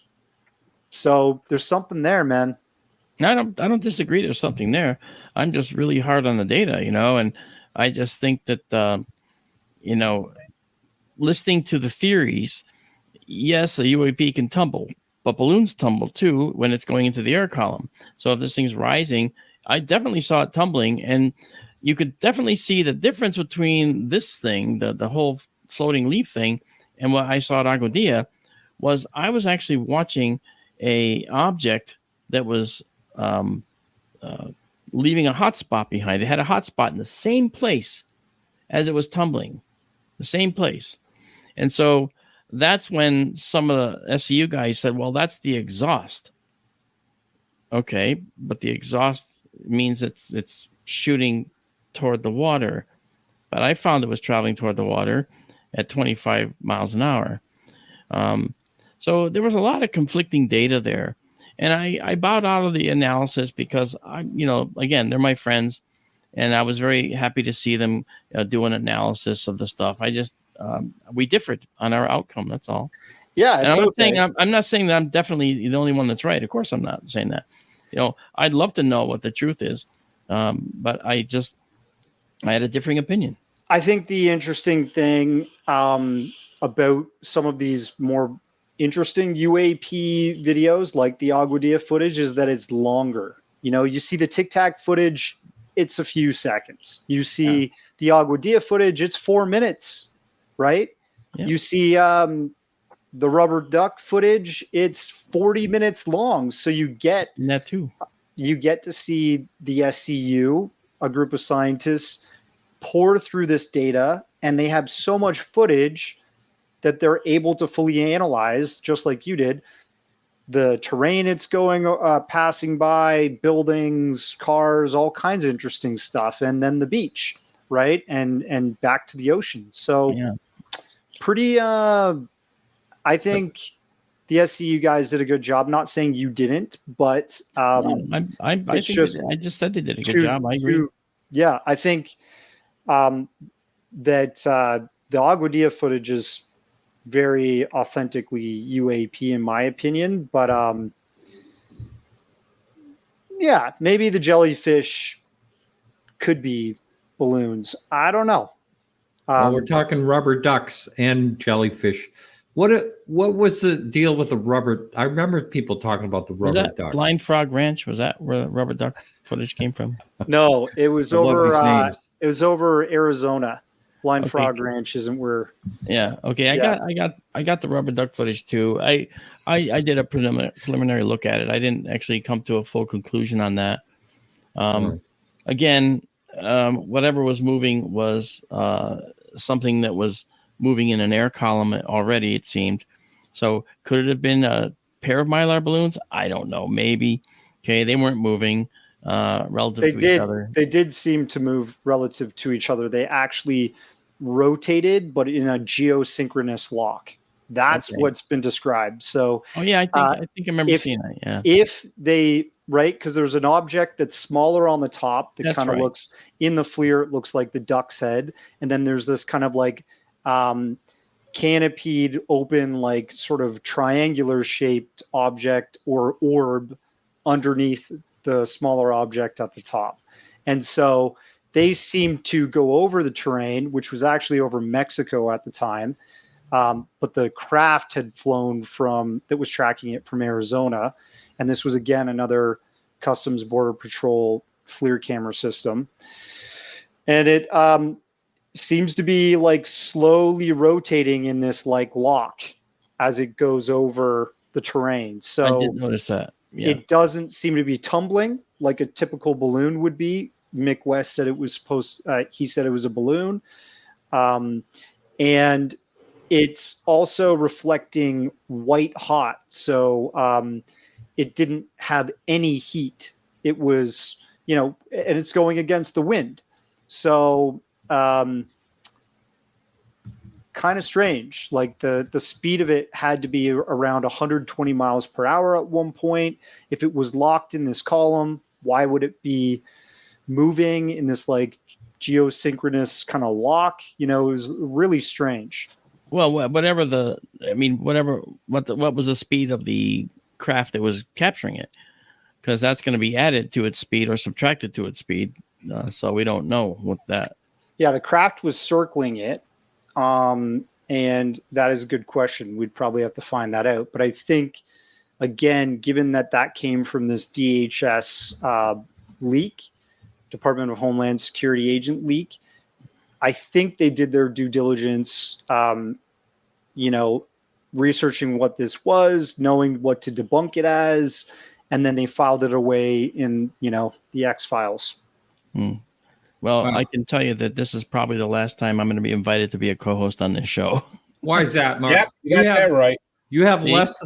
Speaker 5: So there's something there, man.
Speaker 4: I don't disagree. There's something there. I'm just really hard on the data, and I just think that, listening to the theories, yes, a UAP can tumble, but balloons tumble too when it's going into the air column. So if this thing's rising, I definitely saw it tumbling, and you could definitely see the difference between this thing, the whole floating leaf thing, and what I saw at Aguadilla was I was actually watching a object that was leaving a hot spot behind. It had a hot spot in the same place as it was tumbling, the same place. And so that's when some of the SCU guys said, well, that's the exhaust. Okay, but the exhaust means it's shooting toward the water. But I found it was traveling toward the water at 25 miles an hour. So there was a lot of conflicting data there. And I bowed out of the analysis because, again, they're my friends. And I was very happy to see them do an analysis of the stuff. We differed on our outcome. That's all.
Speaker 5: Yeah.
Speaker 4: And I'm not saying that I'm definitely the only one that's right. Of course, I'm not saying that. I'd love to know what the truth is. But I had a differing opinion.
Speaker 5: I think the interesting thing about some of these more interesting UAP videos, like the Aguadilla footage, is that it's longer. You see the Tic Tac footage, it's a few seconds. You see the Aguadilla footage, it's 4 minutes, right? Yeah. You see the rubber duck footage, it's 40 minutes long. So you get
Speaker 4: that too.
Speaker 5: You get to see the SCU, a group of scientists, pour through this data, and they have so much footage that they're able to fully analyze, just like you did, the terrain it's going, passing by, buildings, cars, all kinds of interesting stuff, and then the beach, right? And back to the ocean. So pretty, I think the SCU guys did a good job. Not saying you didn't, but
Speaker 4: I just said they did a good job. I agree.
Speaker 5: I think that the Aguadilla footage is very authentically UAP in my opinion, but maybe the jellyfish could be balloons. I don't know.
Speaker 2: We're talking rubber ducks and jellyfish. What was the deal with the rubber? I remember people talking about the rubber duck.
Speaker 4: Blind Frog Ranch, was that where the rubber duck footage came from?
Speaker 5: No, it was over Arizona. Blind Frog Ranch isn't where.
Speaker 4: Yeah. Okay. I got the rubber duck footage too. I did a preliminary look at it. I didn't actually come to a full conclusion on that. again, whatever was moving was something that was moving in an air column already, it seemed. So could it have been a pair of Mylar balloons? I don't know. Maybe. Okay, they weren't moving relative to each other.
Speaker 5: They did seem to move relative to each other. They actually rotated, but in a geosynchronous lock. That's what's been described. So,
Speaker 4: I think I remember seeing that. Yeah.
Speaker 5: If they because there's an object that's smaller on the top that kind of looks in the FLIR. It looks like the duck's head, and then there's this kind of like canopied, open, like sort of triangular shaped object or orb underneath the smaller object at the top. And so they seemed to go over the terrain, which was actually over Mexico at the time. But the craft had flown that was tracking it from Arizona. And this was, again, another Customs Border Patrol FLIR camera system. And it seems to be like slowly rotating in this like lock as it goes over the terrain. So
Speaker 4: I did notice that. Yeah.
Speaker 5: It doesn't seem to be tumbling like a typical balloon would be. Mick West said it was he said it was a balloon. And it's also reflecting white hot. So it didn't have any heat. It was, and it's going against the wind. So kind of strange. Like the speed of it had to be around 120 miles per hour at one point. If it was locked in this column, why would it be moving in this like geosynchronous kind of lock? It was really strange.
Speaker 4: Well, what was the speed of the craft that was capturing it? Because that's going to be added to its speed or subtracted to its speed. So we don't know what that.
Speaker 5: Yeah, the craft was circling it. And that is a good question. We'd probably have to find that out. But I think, again, given that came from this DHS leak, Department of Homeland Security agent leak, I think they did their due diligence, researching what this was, knowing what to debunk it as, and then they filed it away in, the X files.
Speaker 4: Well, I can tell you that this is probably the last time I'm going to be invited to be a co-host on this show.
Speaker 2: Why is that, Mark?
Speaker 3: Yep, you got that right.
Speaker 2: You have less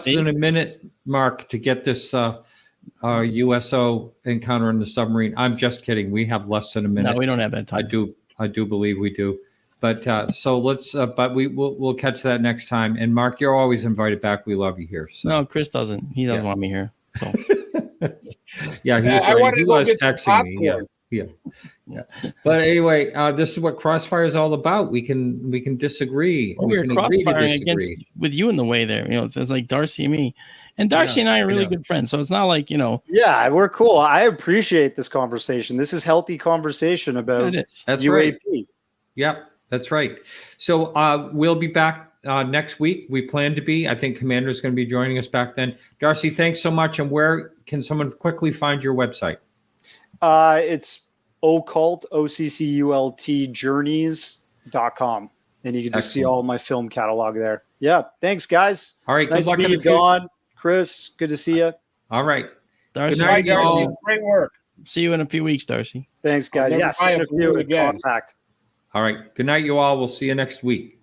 Speaker 2: than a minute, Mark, to get this USO encounter in the submarine. I'm just kidding. We have less than a minute.
Speaker 4: No, we don't have that time.
Speaker 2: I do believe we do. But so let's. But we'll catch that next time. And Mark, you're always invited back. We love you here. So.
Speaker 4: No, Chris doesn't. He doesn't want me here. So.
Speaker 2: Yeah, he was texting me. Yeah. But anyway, this is what Crossfire is all about. We can disagree.
Speaker 4: Well, we were crossfiring with you in the way there. It's like Darcy and me. And Darcy and I are really good friends. So it's not like,
Speaker 5: Yeah, we're cool. I appreciate this conversation. This is healthy conversation about
Speaker 2: That's
Speaker 5: UAP.
Speaker 2: Right. Yep, that's right. So we'll be back next week. We plan to be. I think Commander's going to be joining us back then. Darcy, thanks so much. And where can someone quickly find your website?
Speaker 5: It's occult, OCCULT journeys.com. And you can just see all my film catalog there. Yeah. Thanks, guys.
Speaker 2: All right.
Speaker 5: Nice to meet you, Don, Chris. Good to see you.
Speaker 2: All right.
Speaker 4: Darcy,
Speaker 2: good night,
Speaker 3: Darcy. Great work.
Speaker 4: See you in a few weeks, Darcy.
Speaker 5: Thanks, guys. Yeah, see you in a few. Contact.
Speaker 2: All right. Good night, you all. We'll see you next week.